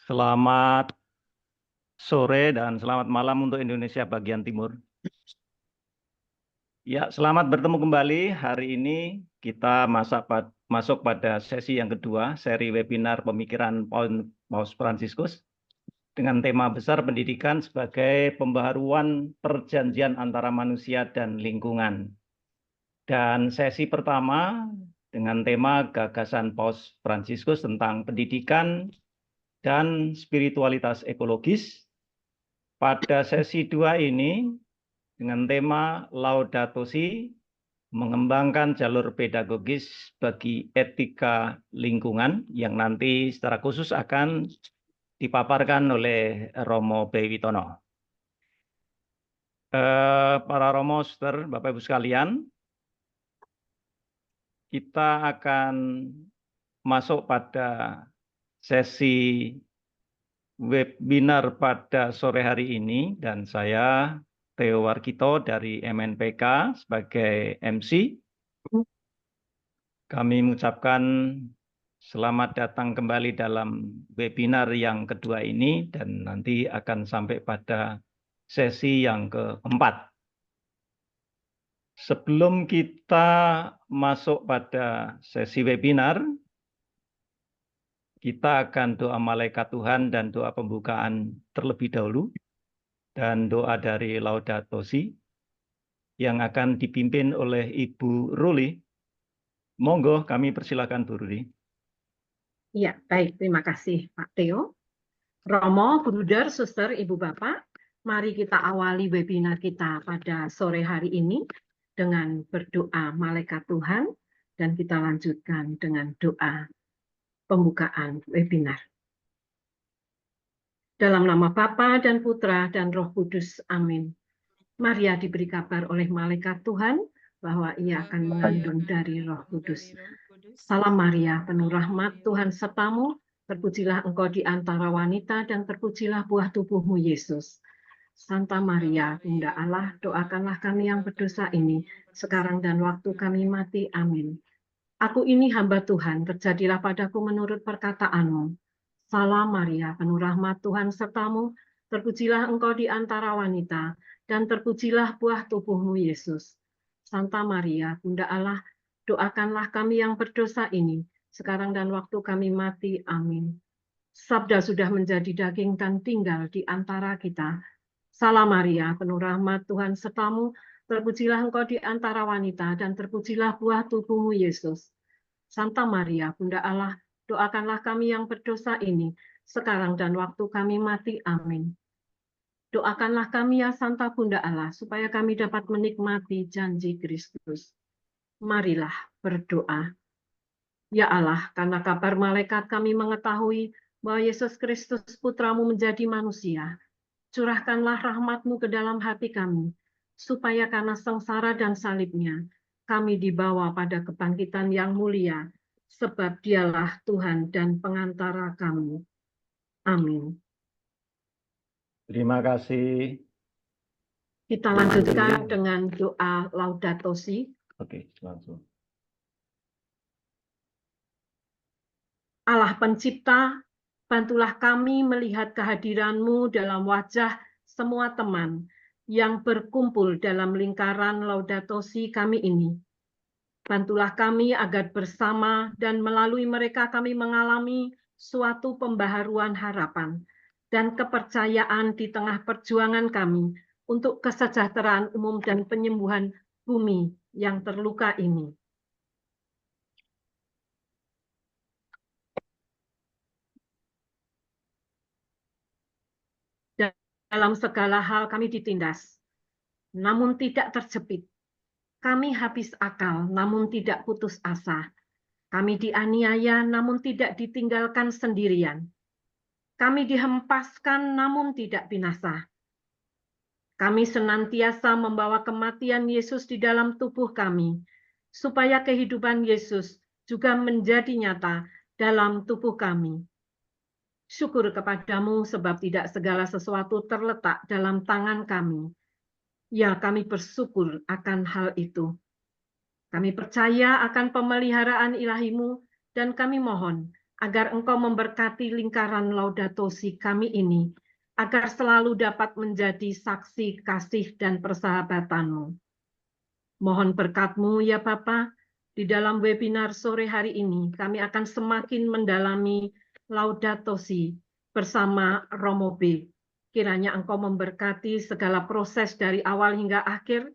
Selamat sore dan selamat malam untuk Indonesia bagian timur. Ya, selamat bertemu kembali. Hari ini kita masuk pada sesi yang kedua, seri webinar pemikiran Paus Fransiskus dengan tema besar pendidikan sebagai pembaharuan perjanjian antara manusia dan lingkungan. Dan sesi pertama dengan tema gagasan Paus Fransiskus tentang pendidikan dan spiritualitas ekologis. Pada sesi 2 ini, dengan tema Laudato Si, mengembangkan jalur pedagogis bagi etika lingkungan yang nanti secara khusus akan dipaparkan oleh Romo Bewitono. Para Romo, Suster, Bapak Ibu sekalian, kita akan masuk pada sesi webinar pada sore hari ini dan saya Theo Warkito dari MNPK sebagai MC. Kami mengucapkan selamat datang kembali dalam webinar yang kedua ini dan nanti akan sampai pada sesi yang keempat. Sebelum kita masuk pada sesi webinar, kita akan doa malaikat Tuhan dan doa pembukaan terlebih dahulu, dan doa dari Laudato Si yang akan dipimpin oleh Ibu Ruli. Monggo, kami persilakan Bu Ruli. Ya, baik. Terima kasih Pak Theo. Romo, Bruder, Suster, Ibu Bapak, mari kita awali webinar kita pada sore hari ini dengan berdoa malaikat Tuhan dan kita lanjutkan dengan doa pembukaan webinar. Dalam nama Bapa dan Putra dan Roh Kudus, amin. Maria diberi kabar oleh malaikat Tuhan bahwa ia akan mengandung dari Roh Kudus. Salam Maria, penuh rahmat, Tuhan sertamu, terpujilah engkau di antara wanita dan terpujilah buah tubuhmu Yesus. Santa Maria, Bunda Allah, doakanlah kami yang berdosa ini, sekarang dan waktu kami mati. Amin. Aku ini hamba Tuhan, terjadilah padaku menurut perkataanmu. Salam Maria, penuh rahmat, Tuhan sertamu, terpujilah engkau di antara wanita, dan terpujilah buah tubuhmu Yesus. Santa Maria, Bunda Allah, doakanlah kami yang berdosa ini, sekarang dan waktu kami mati. Amin. Sabda sudah menjadi daging dan tinggal di antara kita. Salam Maria, penuh rahmat, Tuhan sertamu, terpujilah engkau di antara wanita, dan terpujilah buah tubuhmu Yesus. Santa Maria, Bunda Allah, doakanlah kami yang berdosa ini, sekarang dan waktu kami mati. Amin. Doakanlah kami ya Santa Bunda Allah, supaya kami dapat menikmati janji Kristus. Marilah berdoa. Ya Allah, karena kabar malaikat kami mengetahui bahwa Yesus Kristus Putramu menjadi manusia, curahkanlah rahmat-Mu ke dalam hati kami, supaya karena sengsara dan salibnya, kami dibawa pada kebangkitan yang mulia, sebab dialah Tuhan dan pengantara kami. Amin. Terima kasih. Kita lanjutkan dengan doa Laudato Si. Oke, langsung. Allah Pencipta, bantulah kami melihat kehadiran-Mu dalam wajah semua teman yang berkumpul dalam lingkaran Laudato Si kami ini. Bantulah kami agar bersama dan melalui mereka kami mengalami suatu pembaharuan harapan dan kepercayaan di tengah perjuangan kami untuk kesejahteraan umum dan penyembuhan bumi yang terluka ini. Dalam segala hal kami ditindas, namun tidak terjepit. Kami habis akal, namun tidak putus asa. Kami dianiaya, namun tidak ditinggalkan sendirian. Kami dihempaskan, namun tidak binasa. Kami senantiasa membawa kematian Yesus di dalam tubuh kami, supaya kehidupan Yesus juga menjadi nyata dalam tubuh kami. Syukur kepadamu, sebab tidak segala sesuatu terletak dalam tangan kami. Ya, kami bersyukur akan hal itu. Kami percaya akan pemeliharaan ilahi-Mu dan kami mohon agar Engkau memberkati lingkaran Laudato Si kami ini, agar selalu dapat menjadi saksi kasih dan persahabatan-Mu. Mohon berkat-Mu ya Bapa, di dalam webinar sore hari ini kami akan semakin mendalami Laudato Si bersama Romo B. Kiranya Engkau memberkati segala proses dari awal hingga akhir,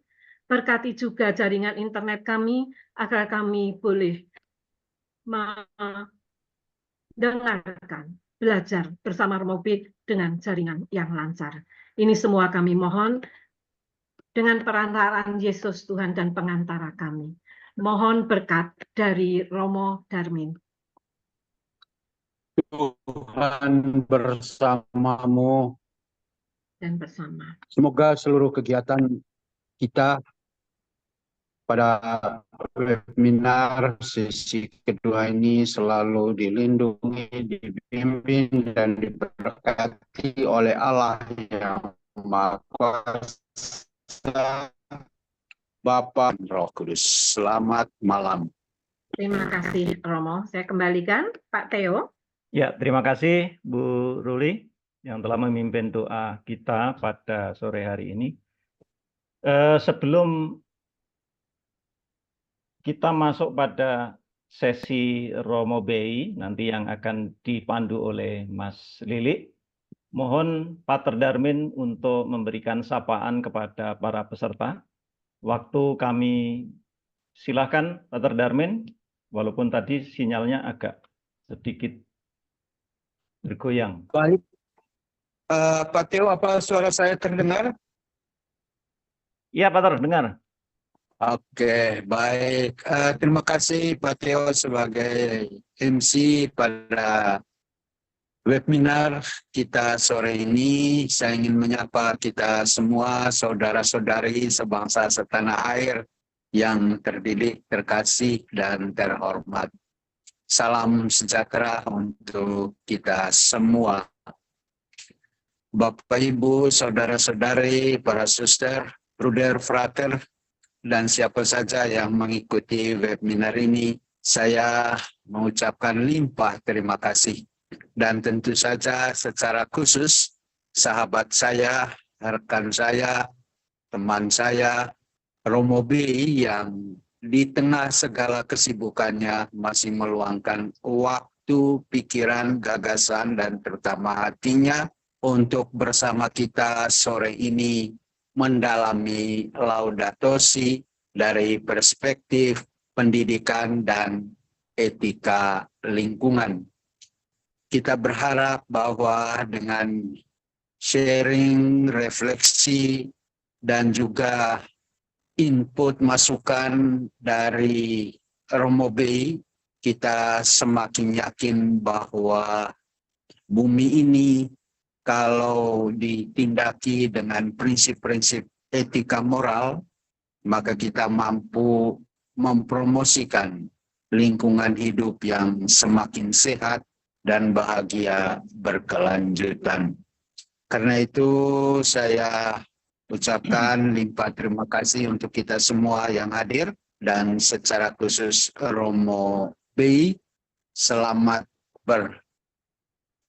berkati juga jaringan internet kami, agar kami boleh mendengarkan, belajar bersama Romo B dengan jaringan yang lancar. Ini semua kami mohon dengan perantaraan Yesus Tuhan dan pengantara kami. Mohon berkat dari Romo Darmin. Tuhan bersamamu. Dan bersama. Semoga seluruh kegiatan kita pada webinar sesi kedua ini selalu dilindungi, dibimbing, dan diberkati oleh Allah yang Maha Kuasa, Bapa dan Roh Kudus. Selamat malam. Terima kasih Romo. Saya kembalikan Pak Theo. Ya, terima kasih Bu Ruli yang telah memimpin doa kita pada sore hari ini. Sebelum kita masuk pada sesi Romo BI nanti yang akan dipandu oleh Mas Lili, mohon Pater Darmin untuk memberikan sapaan kepada para peserta. Waktu kami silakan Pater Darmin, walaupun tadi sinyalnya agak sedikit bergoyang. Baik, Pak Teo, apa suara saya terdengar? Iya, Pater, dengar. Oke, baik. Terima kasih Pak Teo sebagai MC pada webinar kita sore ini. Saya ingin menyapa kita semua, saudara-saudari sebangsa setanah air yang terdidik, terkasih, dan terhormat. Salam sejahtera untuk kita semua. Bapak, Ibu, saudara-saudari, para suster, bruder, frater, dan siapa saja yang mengikuti webinar ini, saya mengucapkan limpah terima kasih. Dan tentu saja secara khusus, sahabat saya, rekan saya, teman saya, Romo B yang di tengah segala kesibukannya masih meluangkan waktu, pikiran, gagasan, dan terutama hatinya untuk bersama kita sore ini mendalami Laudato Si dari perspektif pendidikan dan etika lingkungan. Kita berharap bahwa dengan sharing, refleksi, dan juga input masukan dari Romo B, kita semakin yakin bahwa bumi ini kalau ditindaki dengan prinsip-prinsip etika moral, maka kita mampu mempromosikan lingkungan hidup yang semakin sehat dan bahagia berkelanjutan. Karena itu saya ucapkan limpah terima kasih untuk kita semua yang hadir dan secara khusus Romo B, selamat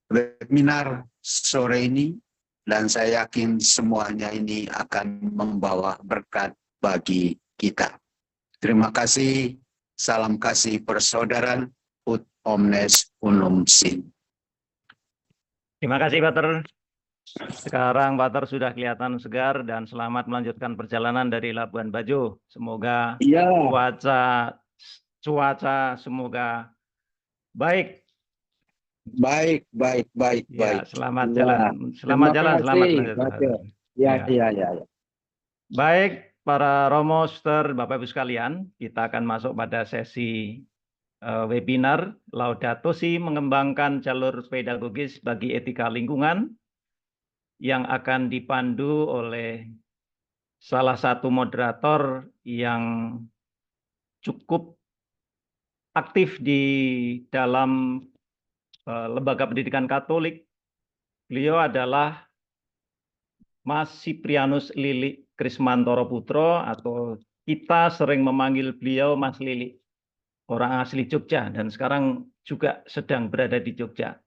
berwebinar sore ini, dan saya yakin semuanya ini akan membawa berkat bagi kita. Terima kasih, salam kasih persaudaraan, ut omnes unum sin. Terima kasih, Pater. Sekarang Pater sudah kelihatan segar dan selamat melanjutkan perjalanan dari Labuan Bajo. Semoga cuaca semoga baik. Baik. Selamat jalan. Selamat jalan, selamat melanjutkan. Ya. Baik, para Romo, Suster, Bapak Ibu sekalian, kita akan masuk pada sesi webinar Laudato Si mengembangkan jalur pedagogis bagi etika lingkungan yang akan dipandu oleh salah satu moderator yang cukup aktif di dalam lembaga pendidikan Katolik. Beliau adalah Mas Siprianus Lili Krismantoro Putro, atau kita sering memanggil beliau Mas Lili. orang asli Jogja dan sekarang juga sedang berada di Jogja.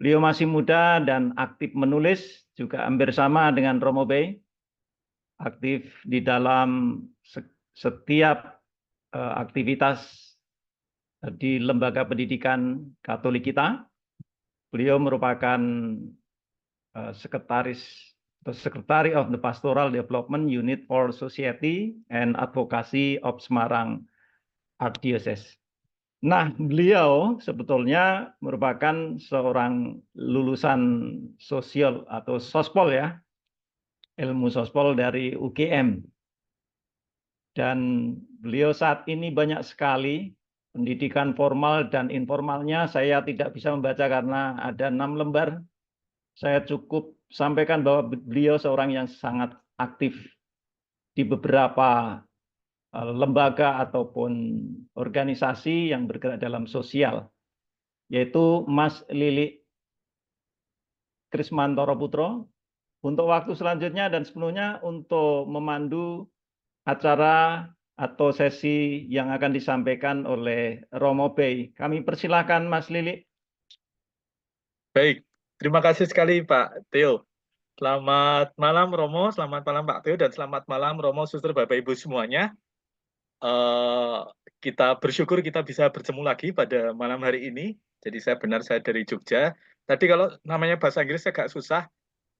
Beliau masih muda dan aktif menulis, juga hampir sama dengan Romo Bey, aktif di dalam setiap aktivitas di lembaga pendidikan Katolik kita. Beliau merupakan sekretaris atau Secretary of the Pastoral Development Unit for Society and Advocacy of Semarang Archdiocese. Nah, beliau sebetulnya merupakan seorang lulusan sosial atau sospol ya, ilmu sospol dari UGM. Dan beliau saat ini banyak sekali pendidikan formal dan informalnya. Saya tidak bisa membaca karena ada 6 lembar. Saya cukup sampaikan bahwa beliau seorang yang sangat aktif di beberapa lembaga ataupun organisasi yang bergerak dalam sosial, yaitu Mas Lili Krismantoro Putro, untuk waktu selanjutnya dan sepenuhnya untuk memandu acara atau sesi yang akan disampaikan oleh Romo Bey. Kami persilahkan Mas Lili. Baik, terima kasih sekali Pak Theo. Selamat malam Romo, selamat malam Pak Theo, dan selamat malam Romo, Suster, Bapak Ibu semuanya. Kita bersyukur kita bisa bertemu lagi pada malam hari ini. Jadi saya dari Jogja. Tadi kalau namanya bahasa Inggris agak susah.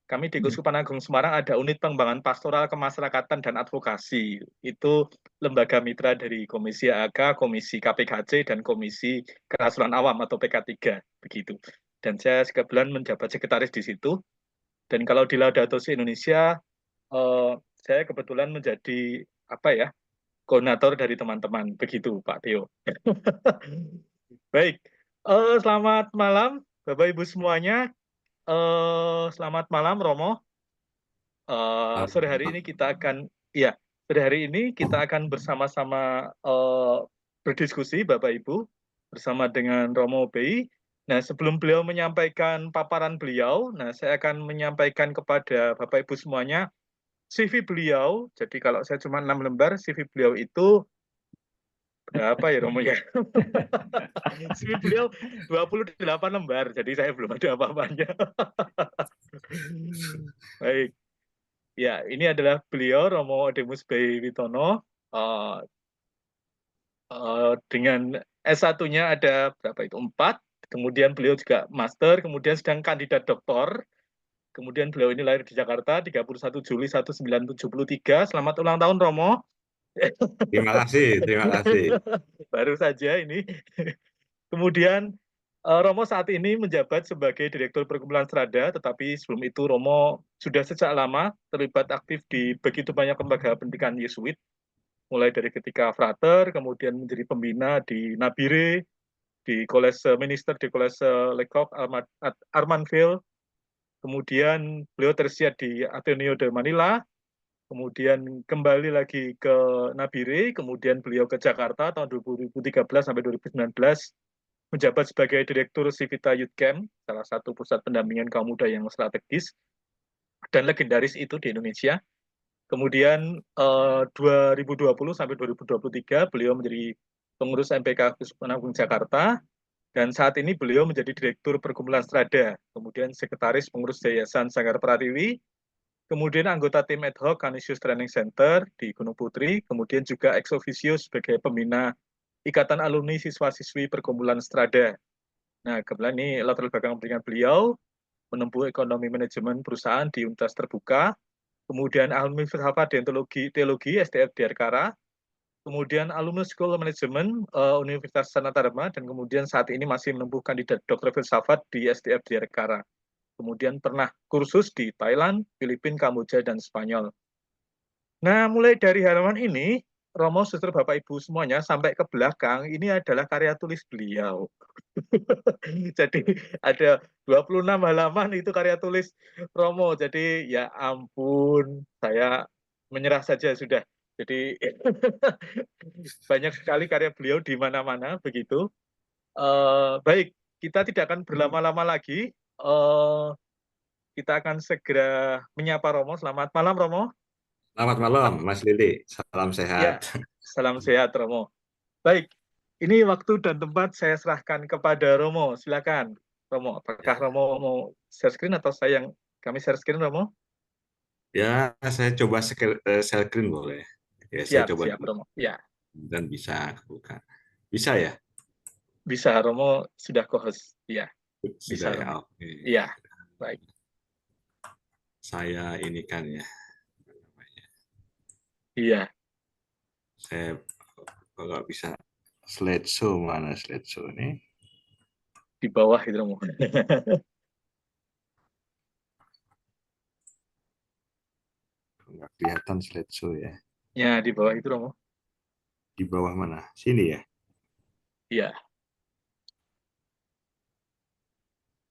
Kami di Keuskupan Agung Semarang ada unit pengembangan pastoral kemasyarakatan dan advokasi. Itu lembaga mitra dari Komisi AK, Komisi KPKC, dan Komisi Kerasulan Awam atau PK3 begitu. Dan saya kebetulan menjabat sekretaris di situ. Dan kalau di Laudato Si Indonesia, saya kebetulan menjadi koordinator dari teman-teman, begitu Pak Theo. Baik, selamat malam Bapak Ibu semuanya. Selamat malam Romo. Sore hari ini kita akan bersama-sama berdiskusi Bapak Ibu bersama dengan Romo Bey. Nah, sebelum beliau menyampaikan paparan beliau, saya akan menyampaikan kepada Bapak Ibu semuanya CV beliau. Jadi kalau saya cuma 6 lembar, CV beliau itu berapa ya Romo ya? CV beliau 28 lembar, jadi saya belum ada apa-apanya. Baik. Ya, ini adalah beliau, Romo Demus Bey Witono. Dengan S1-nya ada berapa itu? 4. Kemudian beliau juga master, kemudian sedang kandidat doktor. Kemudian beliau ini lahir di Jakarta 31 Juli 1973. Selamat ulang tahun Romo. Terima kasih, terima kasih. Baru saja ini. Kemudian Romo saat ini menjabat sebagai Direktur Perkumpulan Strada, tetapi sebelum itu Romo sudah sejak lama terlibat aktif di begitu banyak lembaga pendidikan Yesuit, mulai dari ketika frater, kemudian menjadi pembina di Nabire, di Kolese Minister, di Kolese Lecoq, Armanville, kemudian beliau tersiar di Ateneo de Manila, kemudian kembali lagi ke Nabire, kemudian beliau ke Jakarta tahun 2013 sampai 2019, menjabat sebagai Direktur Civita Youth Camp, salah satu pusat pendampingan kaum muda yang strategis dan legendaris itu di Indonesia. Kemudian 2020 sampai 2023 beliau menjadi pengurus MPK Keuskupan Agung Jakarta, dan saat ini beliau menjadi Direktur Perkumpulan Strada, kemudian Sekretaris Pengurus Yayasan Sanggar Pratiwi, kemudian anggota tim ad hoc Canisius Training Center di Gunung Putri, kemudian juga ex officio sebagai pembina Ikatan Alumni Siswa-Siswi Perkumpulan Strada. Nah, kebetulan ini latar belakang pendidikan beliau, menempuh ekonomi manajemen perusahaan di Universitas Terbuka, kemudian alumni filsafat dan teologi SDF Diyarkara, kemudian alumni School of Management Universitas Sanata Dharma, dan kemudian saat ini masih menempuh kandidat dokter filsafat di SDF Diyarkara. Kemudian pernah kursus di Thailand, Filipina, Kamboja, dan Spanyol. Nah, mulai dari halaman ini, Romo, Suster, Bapak, Ibu semuanya, sampai ke belakang, ini adalah karya tulis beliau. Jadi ada 26 halaman itu karya tulis Romo. Jadi ya ampun, saya menyerah saja sudah. Jadi banyak sekali karya beliau di mana-mana begitu. Baik, kita tidak akan berlama-lama lagi. Kita akan segera menyapa Romo. Selamat malam Romo. Selamat malam Mas Lili, salam sehat. Ya, salam sehat Romo. Baik, Ini waktu dan tempat saya serahkan kepada Romo. Silakan, Romo. Apakah Ya, Romo mau share screen atau saya yang kami share screen, Romo? ya saya coba share screen boleh. Ya, saya Siap, coba siap, dulu Romo. Ya, dan bisa buka. Bisa ya? bisa, Romo sudah co-host. Ya, Sudah bisa, ya. Romo. Oke. Iya, baik. Saya ini kan ya. Iya, Saya kalau bisa slideshow, mana slideshow ini? di bawah itu, Romo. Nggak kelihatan slideshow ya. Ya, di bawah itu, Romo. Di bawah mana? Sini ya? Iya.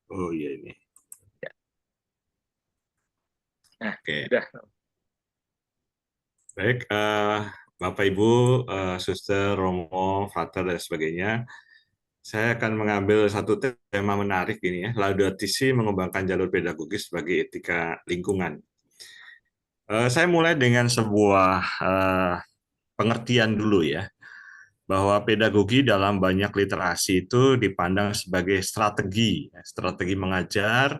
Oh iya ini. Ya. Nah, Oke. sudah. Baik, Bapak Ibu, Suster, Romo, Frater, dan sebagainya. Saya akan mengambil satu tema menarik ini ya, Laudato Si mengembangkan jalur pedagogis bagi etika lingkungan. Saya mulai dengan sebuah pengertian dulu ya, bahwa pedagogi dalam banyak literasi itu dipandang sebagai strategi mengajar,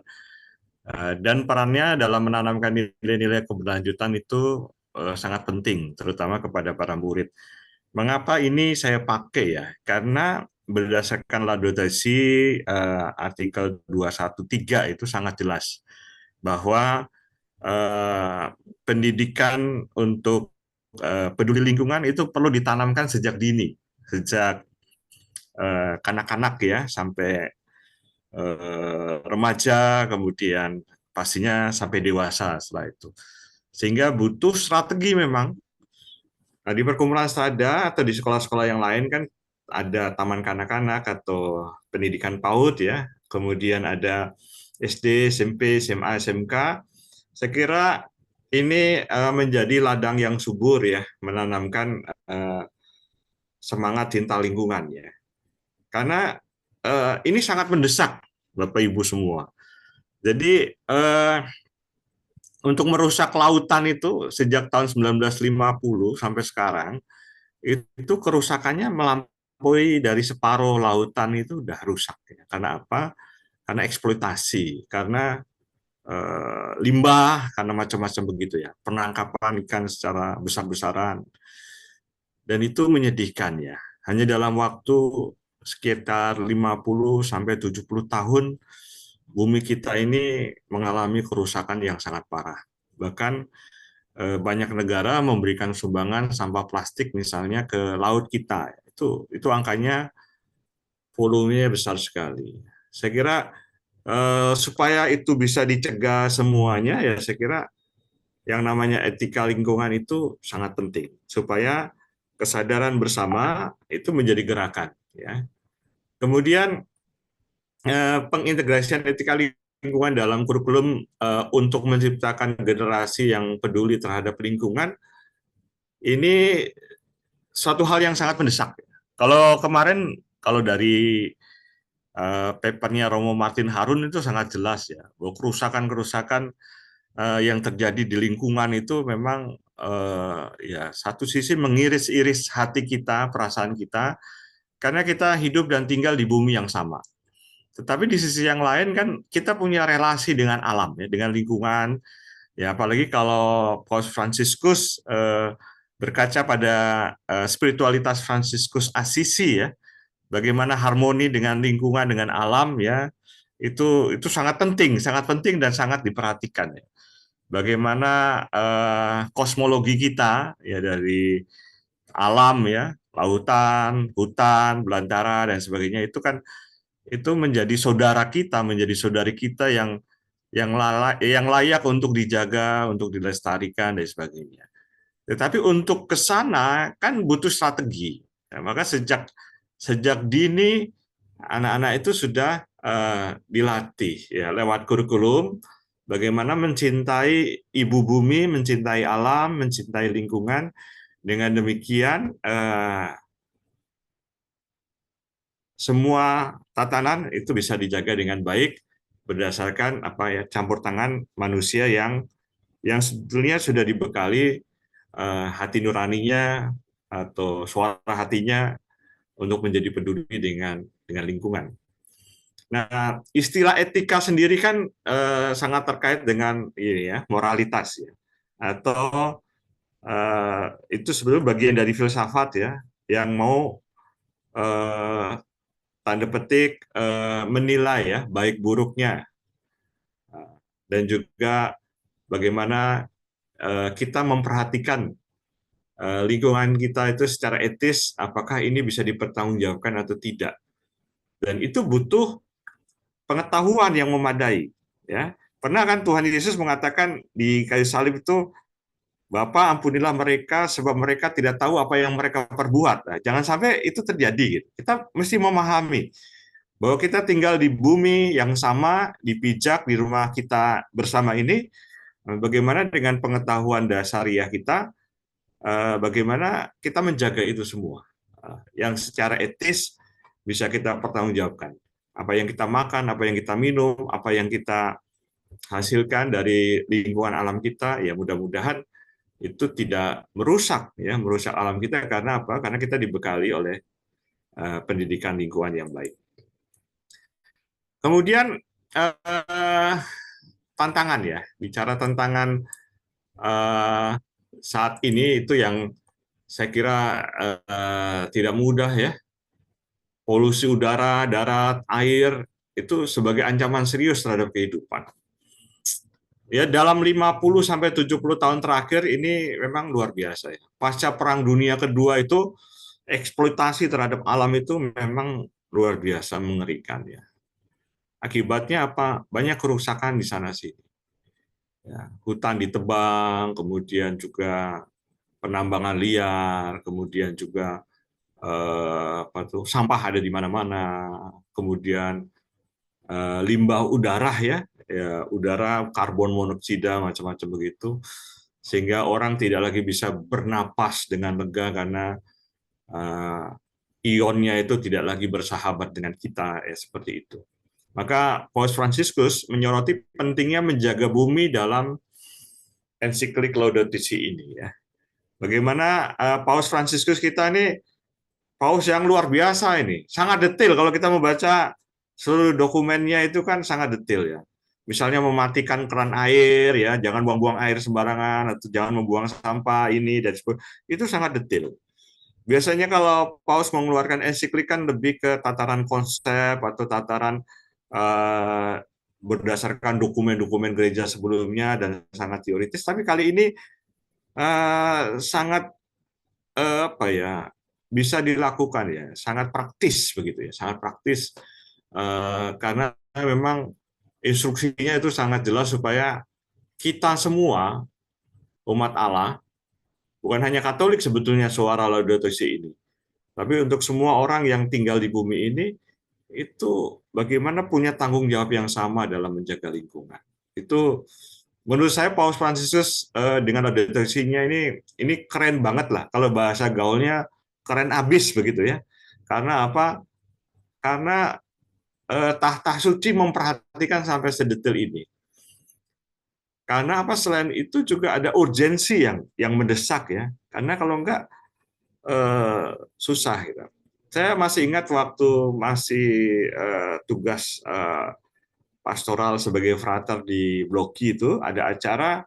dan perannya dalam menanamkan nilai-nilai keberlanjutan itu sangat penting, terutama kepada para murid. Mengapa ini saya pakai ya? Karena berdasarkan Laudato Si artikel 213 itu sangat jelas bahwa pendidikan untuk peduli lingkungan itu perlu ditanamkan sejak dini, sejak kanak-kanak ya sampai remaja, kemudian pastinya sampai dewasa setelah itu. Sehingga butuh strategi memang. Nah, di perkumpulan strada atau di sekolah-sekolah yang lain kan ada taman kanak-kanak atau pendidikan PAUD ya, kemudian ada SD, SMP, SMA, SMK. Saya kira ini menjadi ladang yang subur ya, menanamkan semangat cinta lingkungan ya. Karena ini sangat mendesak Bapak Ibu semua. Jadi untuk merusak lautan itu sejak tahun 1950 sampai sekarang itu kerusakannya melampaui dari separuh lautan itu udah rusak ya. Karena apa? Karena eksploitasi, karena limbah, karena macam-macam begitu ya. Penangkapan ikan secara besar-besaran. Dan itu menyedihkan ya. Hanya dalam waktu sekitar 50 sampai 70 tahun bumi kita ini mengalami kerusakan yang sangat parah. Bahkan banyak negara memberikan sumbangan sampah plastik misalnya ke laut kita. Itu angkanya volumenya besar sekali. Saya kira supaya itu bisa dicegah semuanya ya saya kira yang namanya etika lingkungan itu sangat penting supaya kesadaran bersama itu menjadi gerakan ya. Kemudian pengintegrasian etika lingkungan dalam kurikulum untuk menciptakan generasi yang peduli terhadap lingkungan ini suatu hal yang sangat mendesak. Kalau kemarin kalau dari papernya Romo Martin Harun itu sangat jelas ya bahwa kerusakan-kerusakan yang terjadi di lingkungan itu memang ya satu sisi mengiris-iris hati kita, perasaan kita, karena kita hidup dan tinggal di bumi yang sama. Tetapi di sisi yang lain kan kita punya relasi dengan alam ya, dengan lingkungan. Ya apalagi kalau Paus Fransiskus berkaca pada spiritualitas Fransiskus Assisi ya, bagaimana harmoni dengan lingkungan, dengan alam ya, itu sangat penting dan sangat diperhatikan ya. Bagaimana kosmologi kita ya dari alam ya, lautan, hutan, belantara dan sebagainya itu menjadi saudara kita, menjadi saudari kita yang layak untuk dijaga, untuk dilestarikan dan sebagainya. Tetapi untuk ke sana kan butuh strategi. Ya, maka sejak dini anak-anak itu sudah dilatih ya lewat kurikulum bagaimana mencintai ibu bumi, mencintai alam, mencintai lingkungan. Dengan demikian semua tatanan itu bisa dijaga dengan baik berdasarkan apa ya campur tangan manusia yang sebetulnya sudah dibekali hati nuraninya atau suara hatinya untuk menjadi peduli dengan lingkungan. Nah, istilah etika sendiri kan sangat terkait dengan ini ya, moralitas ya, atau itu sebenarnya bagian dari filsafat ya, yang mau tanda petik menilai ya baik buruknya, dan juga bagaimana kita memperhatikan lingkungan kita itu secara etis, apakah ini bisa dipertanggungjawabkan atau tidak. Dan itu butuh pengetahuan yang memadai. Ya, pernah kan Tuhan Yesus mengatakan di kayu salib itu, Bapa ampunilah mereka sebab mereka tidak tahu apa yang mereka perbuat. Nah, jangan sampai itu terjadi. Gitu. Kita mesti memahami bahwa kita tinggal di bumi yang sama, dipijak di rumah kita bersama ini. Bagaimana dengan pengetahuan dasariah kita, bagaimana kita menjaga itu semua, yang secara etis bisa kita pertanggungjawabkan. Apa yang kita makan, apa yang kita minum, apa yang kita hasilkan dari lingkungan alam kita, ya mudah-mudahan itu tidak merusak alam kita. Karena apa? Karena kita dibekali oleh pendidikan lingkungan yang baik. Kemudian tantangan ya, bicara tantangan saat ini itu yang saya kira tidak mudah ya. Polusi udara, darat, air itu sebagai ancaman serius terhadap kehidupan. Ya, dalam 50-70 tahun terakhir ini memang luar biasa ya. Pasca Perang Dunia Kedua itu eksploitasi terhadap alam itu memang luar biasa mengerikan ya. Akibatnya apa? Banyak kerusakan di sana sini. Ya, hutan ditebang, kemudian juga penambangan liar, kemudian juga sampah ada di mana-mana, kemudian limbah udara ya, udara karbon monoksida macam-macam begitu, sehingga orang tidak lagi bisa bernapas dengan lega karena ionnya itu tidak lagi bersahabat dengan kita ya, seperti itu. Maka Paus Fransiskus menyoroti pentingnya menjaga bumi dalam ensiklik Laudato Si ini ya. Bagaimana Paus Fransiskus kita ini Paus yang luar biasa ini, sangat detail. Kalau kita membaca seluruh dokumennya itu kan sangat detail ya. Misalnya mematikan keran air ya, jangan buang-buang air sembarangan atau jangan membuang sampah ini dan sebagainya. Itu sangat detail. Biasanya kalau Paus mengeluarkan ensiklik kan lebih ke tataran konsep atau tataran berdasarkan dokumen-dokumen gereja sebelumnya dan sangat teoritis. Tapi kali ini sangat apa ya? Bisa dilakukan ya, sangat praktis begitu ya, sangat praktis karena memang instruksinya itu sangat jelas supaya kita semua umat Allah, bukan hanya Katolik sebetulnya suara Laudato Si ini, tapi untuk semua orang yang tinggal di bumi ini itu bagaimana punya tanggung jawab yang sama dalam menjaga lingkungan. Itu menurut saya Paus Fransiskus dengan Laudato Si-nya ini keren banget lah, kalau bahasa gaulnya keren abis begitu ya. Karena apa? Karena tahta suci memperhatikan sampai sedetail ini. Karena apa? Selain itu juga ada urgensi yang mendesak ya. Karena kalau enggak susah gitu. Saya masih ingat waktu masih tugas pastoral sebagai frater di Bloki itu ada acara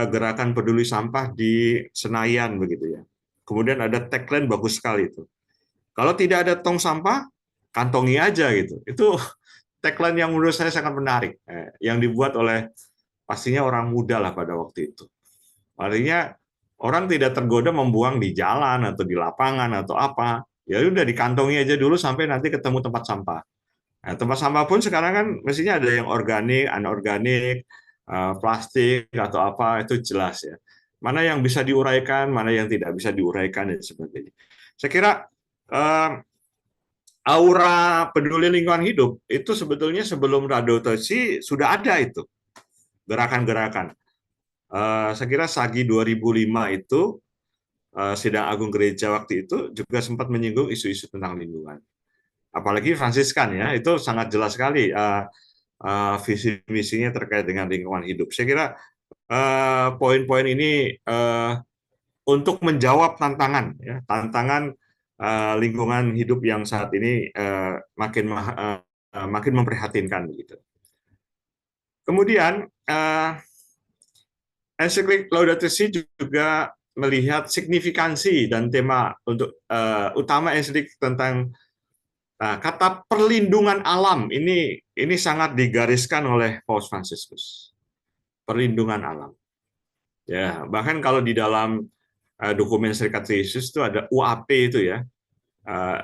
gerakan peduli sampah di Senayan begitu ya. Kemudian ada tagline bagus sekali itu. Kalau tidak ada tong sampah, kantongi aja gitu. Itu tagline yang menurut saya sangat menarik, yang dibuat oleh pastinya orang muda lah pada waktu itu. Artinya orang tidak tergoda membuang di jalan atau di lapangan atau apa. Ya udah dikantongi aja dulu sampai nanti ketemu tempat sampah. Nah, tempat sampah pun sekarang kan mestinya ada yang organik, anorganik, plastik atau apa, itu jelas ya. Mana yang bisa diuraikan, mana yang tidak bisa diuraikan dan sebagainya. Saya kira aura peduli lingkungan hidup itu sebetulnya sebelum Laudato Si sudah ada itu gerakan-gerakan. Saya kira Sagi 2005 itu sidang agung gereja waktu itu juga sempat menyinggung isu-isu tentang lingkungan. Apalagi Fransiskan ya, itu sangat jelas sekali visi misinya terkait dengan lingkungan hidup. Saya kira poin-poin ini untuk menjawab tantangan ya, tantangan lingkungan hidup yang saat ini makin memprihatinkan begitu. Kemudian ensiklik Laudato Si juga melihat signifikansi dan tema untuk utama ensiklik tentang kata perlindungan alam ini sangat digariskan oleh Paus Fransiskus. Perlindungan alam. Ya, bahkan kalau di dalam dokumen Serikat Yesus itu ada UAP itu ya.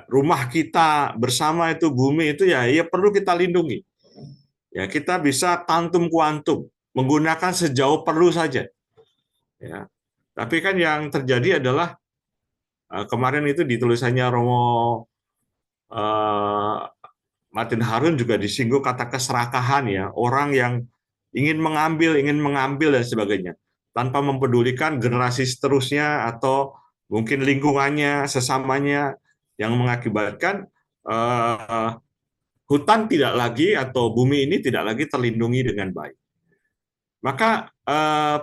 Rumah kita bersama itu bumi itu ya perlu kita lindungi. Ya, kita bisa tantum kuantum, menggunakan sejauh perlu saja. Ya. Tapi kan yang terjadi adalah kemarin itu di tulisannya Romo Martin Harun juga disinggung kata keserakahan ya, orang yang ingin mengambil dan sebagainya, tanpa mempedulikan generasi seterusnya atau mungkin lingkungannya, sesamanya, yang mengakibatkan hutan tidak lagi atau bumi ini tidak lagi terlindungi dengan baik. Maka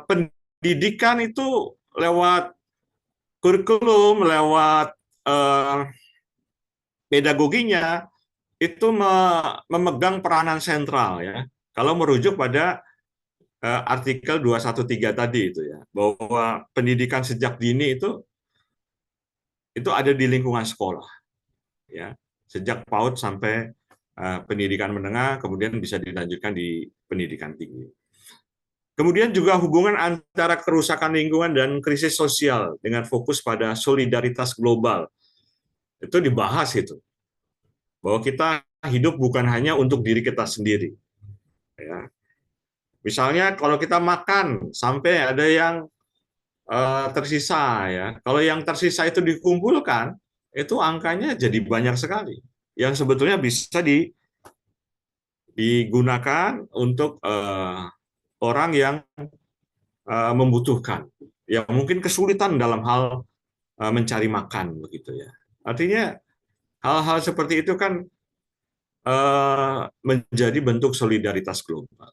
pendidikan itu lewat kurikulum, lewat pedagoginya, itu memegang peranan sentral ya. Kalau merujuk pada artikel 213 tadi itu ya, bahwa pendidikan sejak dini itu ada di lingkungan sekolah ya, sejak PAUD sampai pendidikan menengah, kemudian bisa dilanjutkan di pendidikan tinggi. Kemudian juga hubungan antara kerusakan lingkungan dan krisis sosial dengan fokus pada solidaritas global. Itu dibahas itu. Bahwa kita hidup bukan hanya untuk diri kita sendiri. Ya. Misalnya kalau kita makan sampai ada yang tersisa ya. Kalau yang tersisa itu dikumpulkan, itu angkanya jadi banyak sekali. Yang sebetulnya bisa digunakan untuk orang yang membutuhkan, yang mungkin kesulitan dalam hal mencari makan begitu ya. Artinya hal-hal seperti itu kan menjadi bentuk solidaritas global.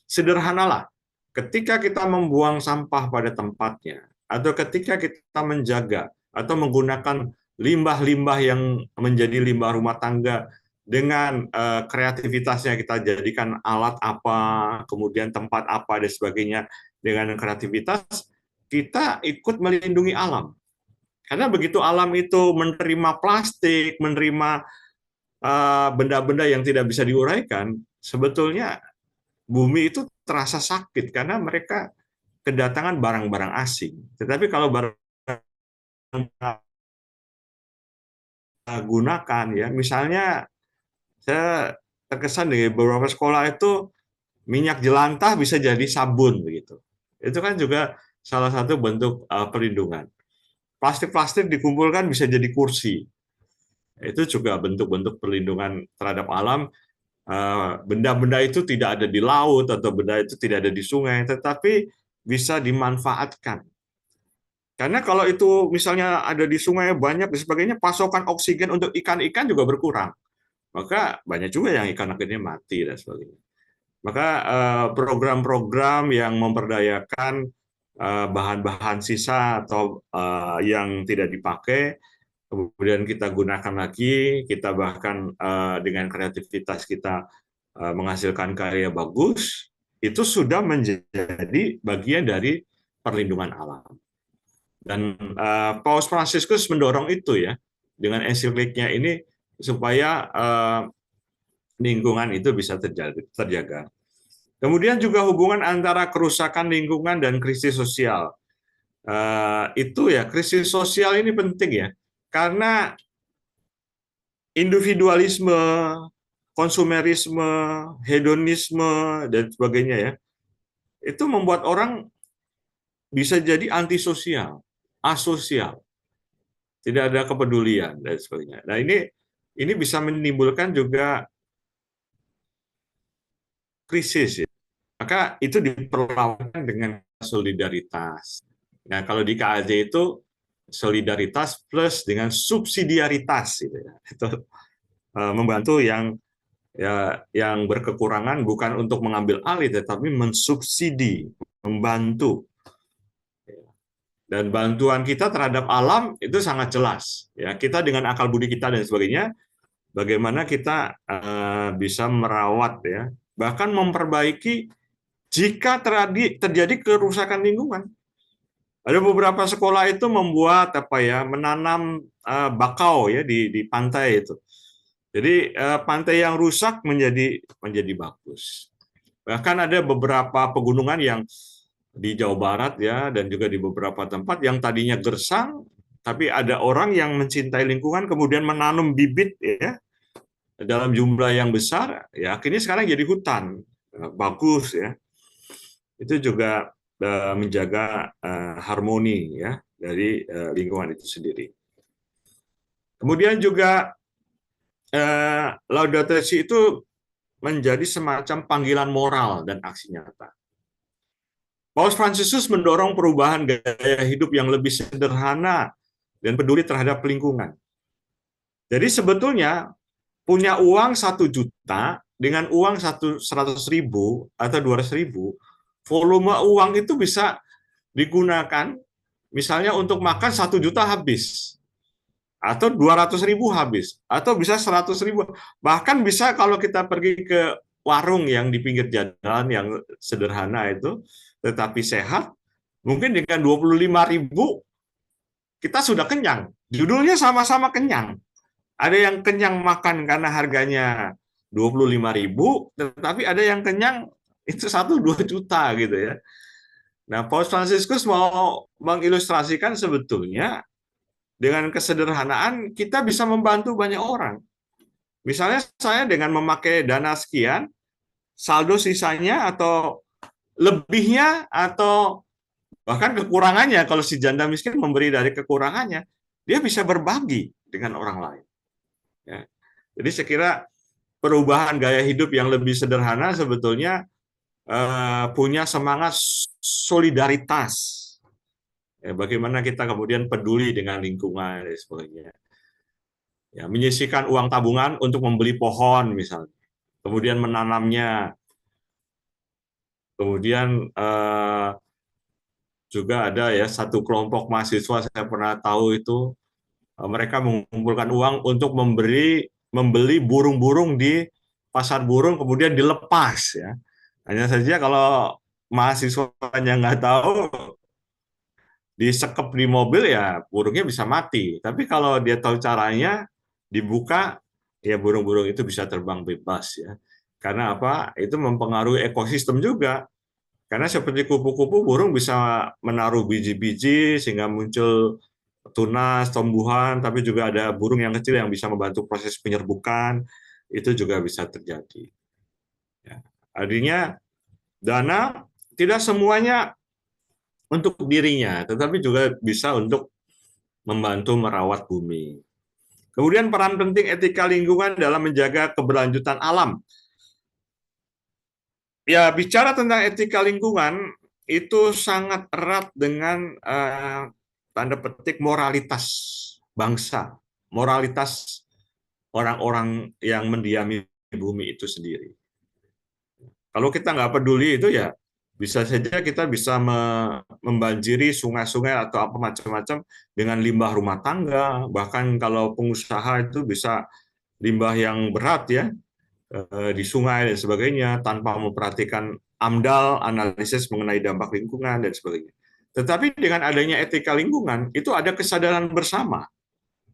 Sederhanalah, ketika kita membuang sampah pada tempatnya, atau ketika kita menjaga atau menggunakan limbah-limbah yang menjadi limbah rumah tangga dengan kreativitasnya, kita jadikan alat apa, kemudian tempat apa dan sebagainya, dengan kreativitas kita ikut melindungi alam. Karena begitu alam itu menerima plastik, menerima benda-benda yang tidak bisa diuraikan, sebetulnya bumi itu terasa sakit karena mereka kedatangan barang-barang asing. Tetapi kalau barang gunakan ya, misalnya saya terkesan di beberapa sekolah itu minyak jelantah bisa jadi sabun begitu. Itu kan juga salah satu bentuk perlindungan. Plastik-plastik dikumpulkan bisa jadi kursi. Itu juga bentuk-bentuk perlindungan terhadap alam. Benda-benda itu tidak ada di laut atau benda itu tidak ada di sungai, tetapi bisa dimanfaatkan. Karena kalau itu misalnya ada di sungai banyak dan sebagainya, pasokan oksigen untuk ikan-ikan juga berkurang. Maka banyak juga yang ikan akhirnya mati dan sebagainya. Maka program-program yang memperdayakan bahan-bahan sisa atau yang tidak dipakai, kemudian kita gunakan lagi, kita bahkan dengan kreativitas kita menghasilkan karya bagus, itu sudah menjadi bagian dari perlindungan alam. Dan Paus Fransiskus mendorong itu ya, dengan ensikliknya ini supaya lingkungan itu bisa terjaga. Kemudian juga hubungan antara kerusakan lingkungan dan krisis sosial. Itu ya, krisis sosial ini penting ya, karena individualisme, konsumerisme, hedonisme, dan sebagainya ya, itu membuat orang bisa jadi antisosial, asosial, tidak ada kepedulian, dan sebagainya. Nah ini bisa menimbulkan juga krisis ya. Maka itu diperlakukan dengan solidaritas. Nah, kalau di KAJ itu solidaritas plus dengan subsidiaritas gitu ya. Itu membantu yang berkekurangan bukan untuk mengambil alih tetapi mensubsidi, membantu. Dan bantuan kita terhadap alam itu sangat jelas. Ya, kita dengan akal budi kita dan sebagainya, bagaimana kita bisa merawat, ya, bahkan memperbaiki jika terjadi kerusakan lingkungan. Ada beberapa sekolah itu membuat menanam bakau ya di pantai itu. Jadi pantai yang rusak menjadi bagus. Bahkan ada beberapa pegunungan yang di Jawa Barat ya, dan juga di beberapa tempat yang tadinya gersang, tapi ada orang yang mencintai lingkungan kemudian menanam bibit ya dalam jumlah yang besar, ya akhirnya sekarang jadi hutan bagus ya. Itu juga menjaga harmoni ya dari lingkungan itu sendiri. Kemudian juga Laudato Si itu menjadi semacam panggilan moral dan aksi nyata. Paus Fransiskus mendorong perubahan gaya hidup yang lebih sederhana dan peduli terhadap lingkungan. Jadi sebetulnya punya uang 1 juta dengan uang 100.000 atau 200.000, volume uang itu bisa digunakan misalnya untuk makan 1 juta habis, atau 200.000 habis, atau bisa 100.000. Bahkan bisa kalau kita pergi ke warung yang di pinggir jalan yang sederhana itu, tetapi sehat, mungkin dengan 25.000 kita sudah kenyang. Judulnya sama-sama kenyang. Ada yang kenyang makan karena harganya 25.000, tetapi ada yang kenyang itu 1-2 juta gitu ya. Nah, Paus Fransiskus mau mengilustrasikan sebetulnya dengan kesederhanaan kita bisa membantu banyak orang. Misalnya saya dengan memakai dana sekian, saldo sisanya atau lebihnya atau bahkan kekurangannya, kalau si janda miskin memberi dari kekurangannya, dia bisa berbagi dengan orang lain. Ya. Jadi saya kira perubahan gaya hidup yang lebih sederhana sebetulnya punya semangat solidaritas. Ya, bagaimana kita kemudian peduli dengan lingkungan dan sebagainya. Ya, menyisihkan uang tabungan untuk membeli pohon misalnya, kemudian menanamnya. Kemudian juga ada ya satu kelompok mahasiswa saya pernah tahu itu mereka mengumpulkan uang untuk membeli burung-burung di pasar burung kemudian dilepas ya. Hanya saja kalau mahasiswanya nggak tahu, disekep di mobil ya burungnya bisa mati. Tapi kalau dia tahu caranya, dibuka ya burung-burung itu bisa terbang bebas ya. Karena apa? Itu mempengaruhi ekosistem juga. Karena seperti kupu-kupu, burung bisa menaruh biji-biji sehingga muncul tunas, tumbuhan, tapi juga ada burung yang kecil yang bisa membantu proses penyerbukan, itu juga bisa terjadi. Ya. Artinya dana tidak semuanya untuk dirinya, tetapi juga bisa untuk membantu merawat bumi. Kemudian peran penting etika lingkungan dalam menjaga keberlanjutan alam. Ya, bicara tentang etika lingkungan itu sangat erat dengan tanda petik moralitas bangsa, moralitas orang-orang yang mendiami bumi itu sendiri. Kalau kita nggak peduli itu ya bisa saja kita bisa membanjiri sungai-sungai atau apa macam-macam dengan limbah rumah tangga, bahkan kalau pengusaha itu bisa limbah yang berat ya, di sungai dan sebagainya tanpa memperhatikan AMDAL, analisis mengenai dampak lingkungan dan sebagainya. Tetapi dengan adanya etika lingkungan itu ada kesadaran bersama,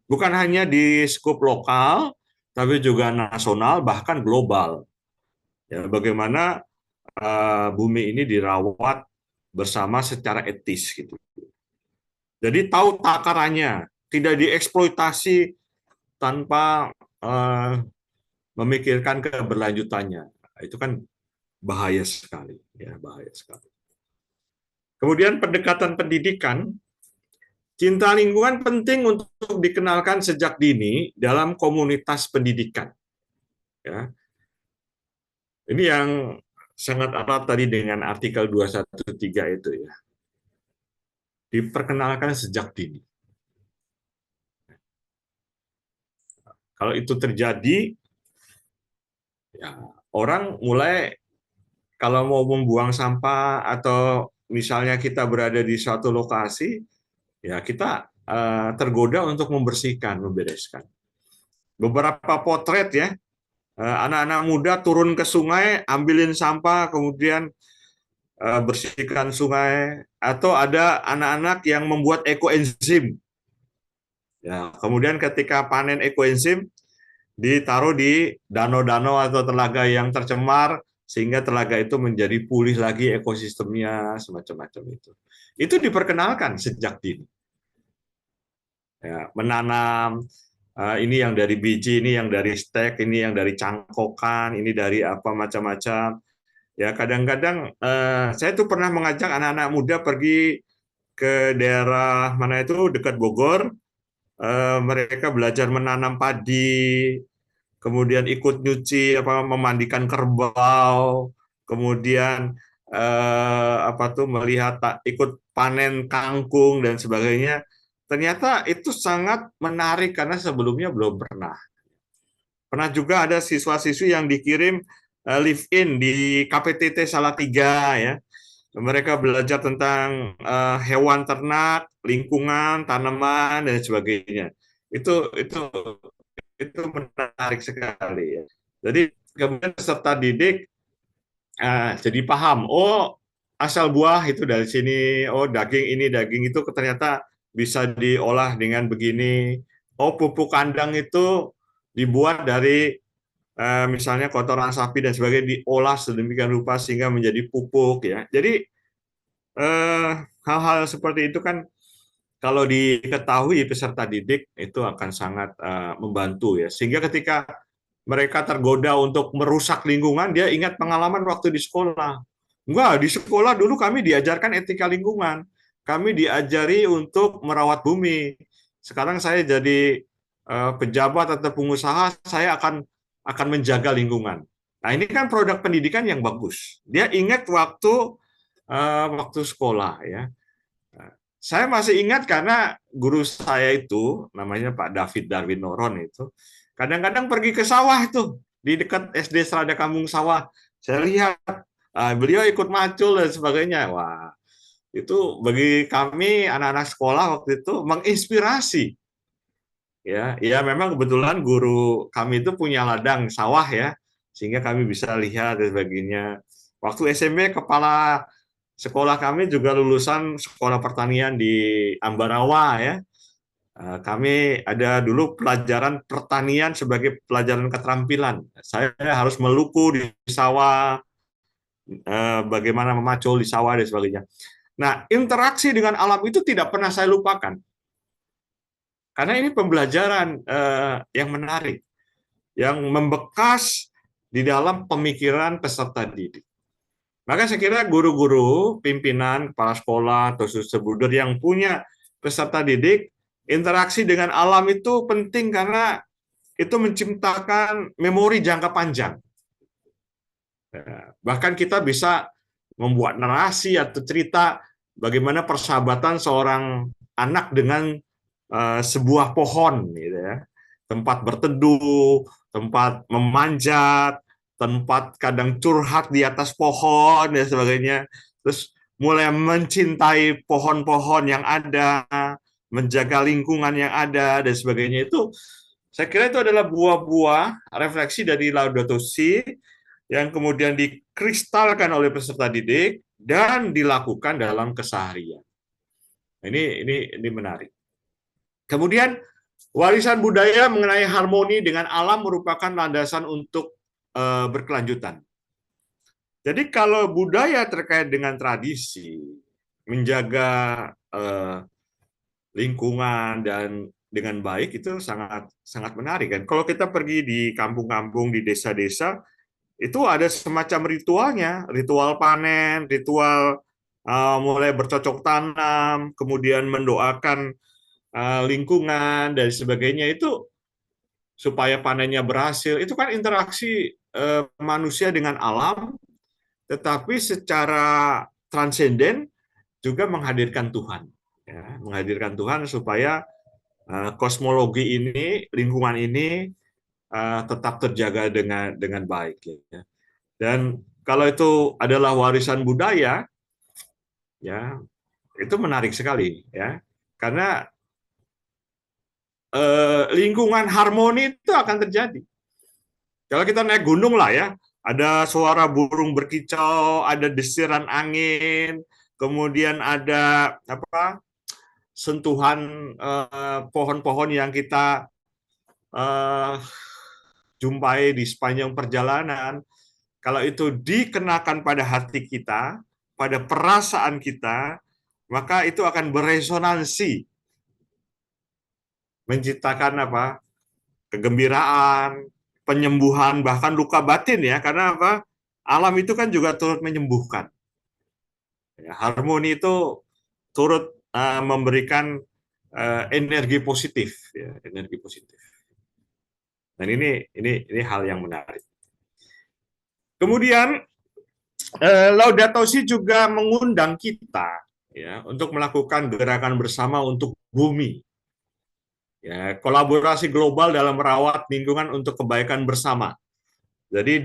bukan hanya di skop lokal, tapi juga nasional bahkan global. Ya, bagaimana bumi ini dirawat bersama secara etis gitu. Jadi tahu takarannya, tidak dieksploitasi tanpa memikirkan keberlanjutannya. Itu kan bahaya sekali, ya bahaya sekali. Kemudian pendekatan pendidikan, cinta lingkungan penting untuk dikenalkan sejak dini dalam komunitas pendidikan. Ya. Ini yang sangat erat tadi dengan artikel 213 itu ya. Diperkenalkan sejak dini. Kalau itu terjadi, ya, orang mulai kalau mau membuang sampah atau misalnya kita berada di suatu lokasi, ya kita tergoda untuk membersihkan, membereskan. Beberapa potret ya, anak-anak muda turun ke sungai, ambilin sampah, kemudian bersihkan sungai, atau ada anak-anak yang membuat ekoenzim. Ya, kemudian ketika panen ekoenzim ditaruh di danau-danau atau telaga yang tercemar sehingga telaga itu menjadi pulih lagi ekosistemnya, semacam-macam itu. Itu diperkenalkan sejak dini. Ya, menanam ini yang dari biji, ini yang dari stek, ini yang dari cangkokan, ini dari apa macam-macam. Ya kadang-kadang saya tuh pernah mengajak anak-anak muda pergi ke daerah mana itu dekat Bogor, mereka belajar menanam padi, kemudian ikut nyuci apa memandikan kerbau, kemudian apa tuh melihat ikut panen kangkung dan sebagainya. Ternyata itu sangat menarik karena sebelumnya belum pernah. Pernah juga ada siswa-siswi yang dikirim live in di KPTT Salatiga ya. Mereka belajar tentang hewan ternak, lingkungan, tanaman dan sebagainya. Itu menarik sekali ya. Jadi kemudian peserta didik jadi paham, oh asal buah itu dari sini, oh daging itu ternyata bisa diolah dengan begini, oh pupuk kandang itu dibuat dari misalnya kotoran sapi dan sebagainya diolah sedemikian rupa sehingga menjadi pupuk ya. Jadi hal-hal seperti itu kan kalau diketahui peserta didik itu akan sangat membantu ya. Sehingga ketika mereka tergoda untuk merusak lingkungan, dia ingat pengalaman waktu di sekolah. Enggak, di sekolah dulu kami diajarkan etika lingkungan. Kami diajari untuk merawat bumi. Sekarang saya jadi pejabat atau pengusaha, saya akan menjaga lingkungan. Nah, ini kan produk pendidikan yang bagus. Dia ingat waktu sekolah ya. Saya masih ingat karena guru saya itu namanya Pak David Darwin Noron itu kadang-kadang pergi ke sawah itu di dekat SD Serada Kampung Sawah. Saya lihat beliau ikut macul dan sebagainya. Wah, itu bagi kami anak-anak sekolah waktu itu menginspirasi. Ya memang kebetulan guru kami itu punya ladang sawah ya, sehingga kami bisa lihat dan sebagainya. Waktu SMP kepala sekolah kami juga lulusan sekolah pertanian di Ambarawa ya. Kami ada dulu pelajaran pertanian sebagai pelajaran keterampilan. Saya harus meluku di sawah, bagaimana memacul di sawah dan sebagainya. Nah, interaksi dengan alam itu tidak pernah saya lupakan. Karena ini pembelajaran yang menarik, yang membekas di dalam pemikiran peserta didik. Maka saya kira guru-guru, pimpinan, kepala sekolah, atau supervisor yang punya peserta didik, interaksi dengan alam itu penting karena itu menciptakan memori jangka panjang. Bahkan kita bisa membuat narasi atau cerita bagaimana persahabatan seorang anak dengan sebuah pohon, gitu ya. Tempat berteduh, tempat memanjat, tempat kadang curhat di atas pohon dan sebagainya, terus mulai mencintai pohon-pohon yang ada, menjaga lingkungan yang ada dan sebagainya. Itu saya kira itu adalah buah-buah refleksi dari Laudato Si yang kemudian dikristalkan oleh peserta didik dan dilakukan dalam keseharian. Ini menarik. Kemudian warisan budaya mengenai harmoni dengan alam merupakan landasan untuk berkelanjutan. Jadi kalau budaya terkait dengan tradisi, menjaga lingkungan dan dengan baik itu sangat sangat menarik kan. Kalau kita pergi di kampung-kampung, di desa-desa, itu ada semacam ritualnya, ritual panen, ritual mulai bercocok tanam, kemudian mendoakan lingkungan dan sebagainya itu supaya panennya berhasil. Itu kan interaksi manusia dengan alam, tetapi secara transenden juga menghadirkan Tuhan. Ya, menghadirkan Tuhan supaya kosmologi ini, lingkungan ini tetap terjaga dengan baik. Ya. Dan kalau itu adalah warisan budaya, ya itu menarik sekali. Ya. Karena lingkungan harmoni itu akan terjadi. Kalau kita naik gunung lah ya, ada suara burung berkicau, ada desiran angin, kemudian ada sentuhan pohon-pohon yang kita jumpai di sepanjang perjalanan. Kalau itu dikenakan pada hati kita, pada perasaan kita, maka itu akan beresonansi, menciptakan kegembiraan, penyembuhan, bahkan luka batin ya, karena alam itu kan juga turut menyembuhkan. Ya, harmoni itu turut memberikan energi positif, ya, energi positif. Dan ini hal yang menarik. Kemudian Laudato Si juga mengundang kita ya untuk melakukan gerakan bersama untuk bumi. Ya, kolaborasi global dalam merawat lingkungan untuk kebaikan bersama. Jadi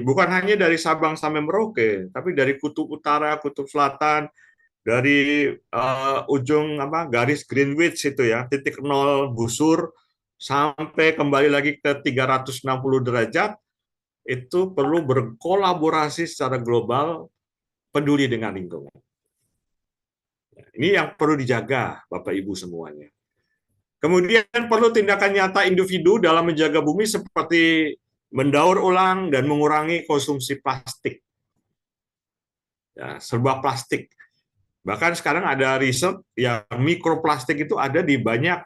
bukan hanya dari Sabang sampai Merauke, tapi dari kutub utara, kutub selatan, dari ujung garis Greenwich itu ya, titik nol busur sampai kembali lagi ke 360 derajat, itu perlu berkolaborasi secara global, peduli dengan lingkungan. Ini yang perlu dijaga, Bapak Ibu semuanya. Kemudian perlu tindakan nyata individu dalam menjaga bumi seperti mendaur ulang dan mengurangi konsumsi plastik. Ya, serba plastik. Bahkan sekarang ada riset yang mikroplastik itu ada di banyak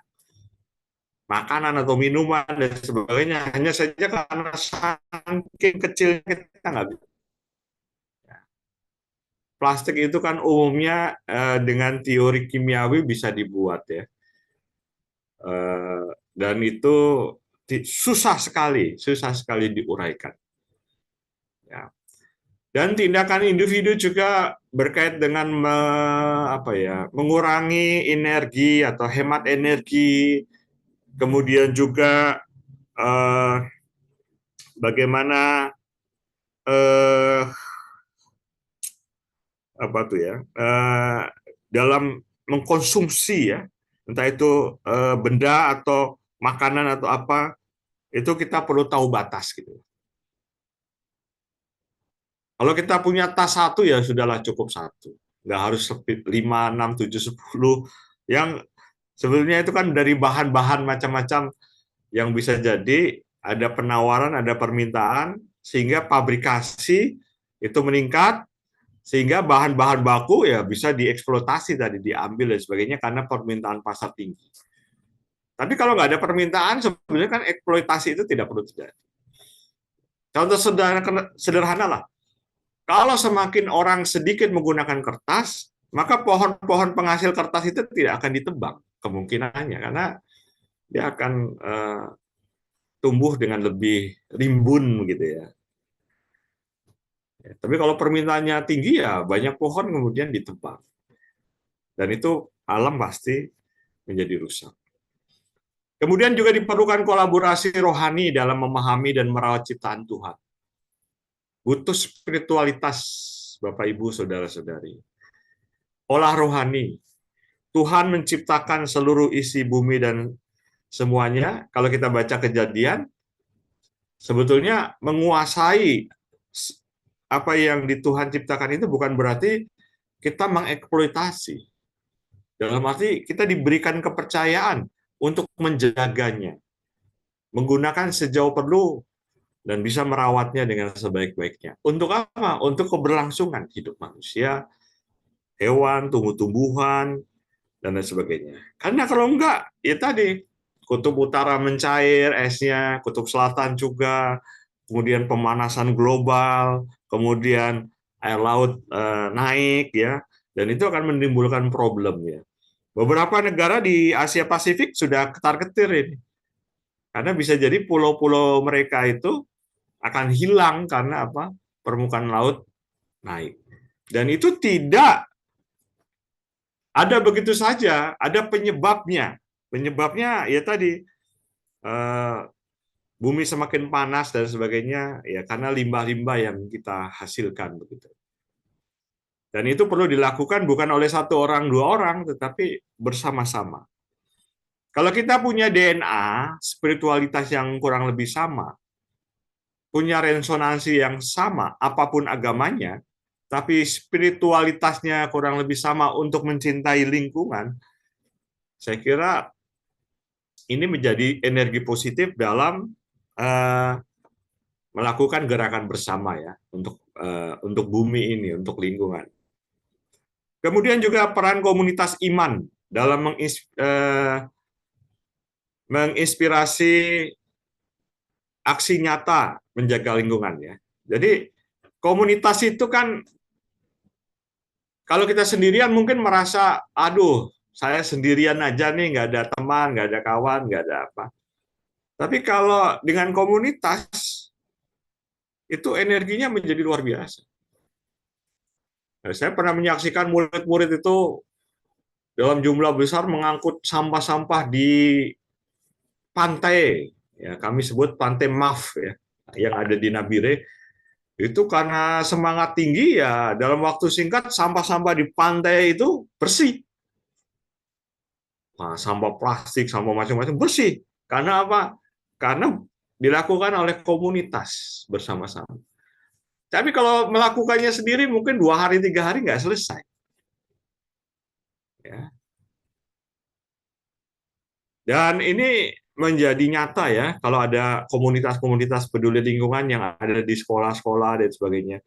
makanan atau minuman dan sebagainya. Hanya saja karena saking kecilnya kita nggak bisa. Plastik itu kan umumnya dengan teori kimiawi bisa dibuat ya. Dan itu susah sekali diuraikan. Ya. Dan tindakan individu juga berkait dengan mengurangi energi atau hemat energi, kemudian juga bagaimana dalam mengkonsumsi ya, entah itu benda atau makanan atau apa, itu kita perlu tahu batas gitu. Kalau kita punya tas satu ya sudahlah cukup satu, nggak harus 5, 6, 7, 10 yang sebenarnya itu kan dari bahan-bahan macam-macam yang bisa jadi ada penawaran, ada permintaan, sehingga pabrikasi itu meningkat, sehingga bahan-bahan baku ya bisa dieksploitasi tadi, diambil dan sebagainya karena permintaan pasar tinggi. Tapi kalau nggak ada permintaan, sebenarnya kan eksploitasi itu tidak perlu terjadi. Contoh sederhana lah, kalau semakin orang sedikit menggunakan kertas, maka pohon-pohon penghasil kertas itu tidak akan ditebang kemungkinannya, karena dia akan tumbuh dengan lebih rimbun gitu ya. Tapi kalau permintaannya tinggi ya banyak pohon kemudian ditebang. Dan itu alam pasti menjadi rusak. Kemudian juga diperlukan kolaborasi rohani dalam memahami dan merawat ciptaan Tuhan. Butuh spiritualitas, Bapak Ibu, saudara-saudari. Olah rohani. Tuhan menciptakan seluruh isi bumi dan semuanya. Kalau kita baca Kejadian, sebetulnya menguasai apa yang di Tuhan ciptakan itu bukan berarti kita mengeksploitasi. Dalam arti kita diberikan kepercayaan untuk menjaganya, menggunakan sejauh perlu, dan bisa merawatnya dengan sebaik-baiknya. Untuk apa? Untuk keberlangsungan hidup manusia, hewan, tumbuh-tumbuhan, dan lain sebagainya. Karena kalau enggak, ya tadi, kutub utara mencair esnya, kutub selatan juga, kemudian pemanasan global, kemudian air laut naik, ya, dan itu akan menimbulkan problem. Ya. Beberapa negara di Asia Pasifik sudah ketar-ketir ini. Karena bisa jadi pulau-pulau mereka itu akan hilang karena apa? Permukaan laut naik. Dan itu tidak ada begitu saja, ada penyebabnya. Penyebabnya ya tadi bumi semakin panas dan sebagainya ya karena limbah-limbah yang kita hasilkan begitu. Dan itu perlu dilakukan bukan oleh satu orang, dua orang, tetapi bersama-sama. Kalau kita punya DNA, spiritualitas yang kurang lebih sama, punya resonansi yang sama, apapun agamanya, tapi spiritualitasnya kurang lebih sama untuk mencintai lingkungan, saya kira ini menjadi energi positif dalam melakukan gerakan bersama ya untuk bumi ini, untuk lingkungan. Kemudian juga peran komunitas iman dalam menginspirasi aksi nyata menjaga lingkungan ya. Jadi komunitas itu kan kalau kita sendirian mungkin merasa, aduh, saya sendirian aja nih, nggak ada teman, nggak ada kawan, nggak ada apa. Tapi kalau dengan komunitas, itu energinya menjadi luar biasa. Nah, saya pernah menyaksikan murid-murid itu dalam jumlah besar mengangkut sampah-sampah di pantai, ya kami sebut pantai Maf ya, yang ada di Nabire. Itu karena semangat tinggi ya dalam waktu singkat sampah-sampah di pantai itu bersih. Nah, sampah plastik, sampah macam-macam bersih. Karena apa? Karena dilakukan oleh komunitas bersama-sama. Tapi kalau melakukannya sendiri mungkin 2 hari, 3 hari nggak selesai. Ya. Dan ini menjadi nyata ya, kalau ada komunitas-komunitas peduli lingkungan yang ada di sekolah-sekolah dan sebagainya.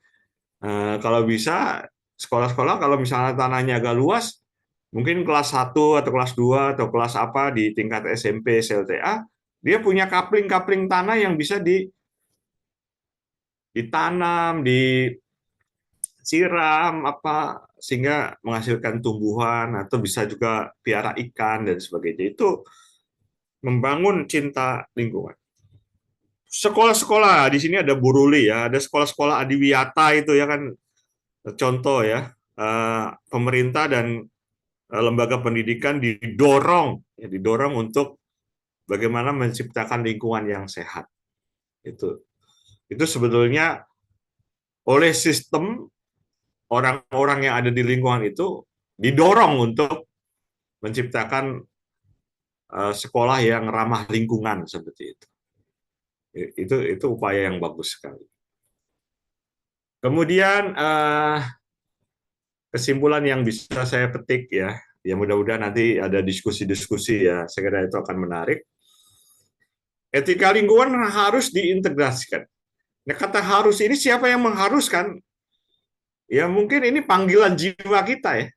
Kalau bisa, sekolah-sekolah kalau misalnya tanahnya agak luas, mungkin kelas 1 atau kelas 2 atau kelas apa di tingkat SMP, SLTA, dia punya kapling-kapling tanah yang bisa ditanam, disiram, apa sehingga menghasilkan tumbuhan, atau bisa juga piara ikan, dan sebagainya. Itu membangun cinta lingkungan. Sekolah-sekolah, di sini ada Buruli ya, ada sekolah-sekolah adiwiyata itu ya kan, contoh ya, pemerintah dan lembaga pendidikan didorong untuk bagaimana menciptakan lingkungan yang sehat. Itu sebetulnya oleh sistem orang-orang yang ada di lingkungan itu didorong untuk menciptakan sekolah yang ramah lingkungan seperti itu. Itu upaya yang bagus sekali. Kemudian kesimpulan yang bisa saya petik ya mudah-mudahan nanti ada diskusi-diskusi ya, saya kira itu akan menarik. Etika lingkungan harus diintegrasikan. Nah, kata harus ini siapa yang mengharuskan? Ya mungkin ini panggilan jiwa kita ya.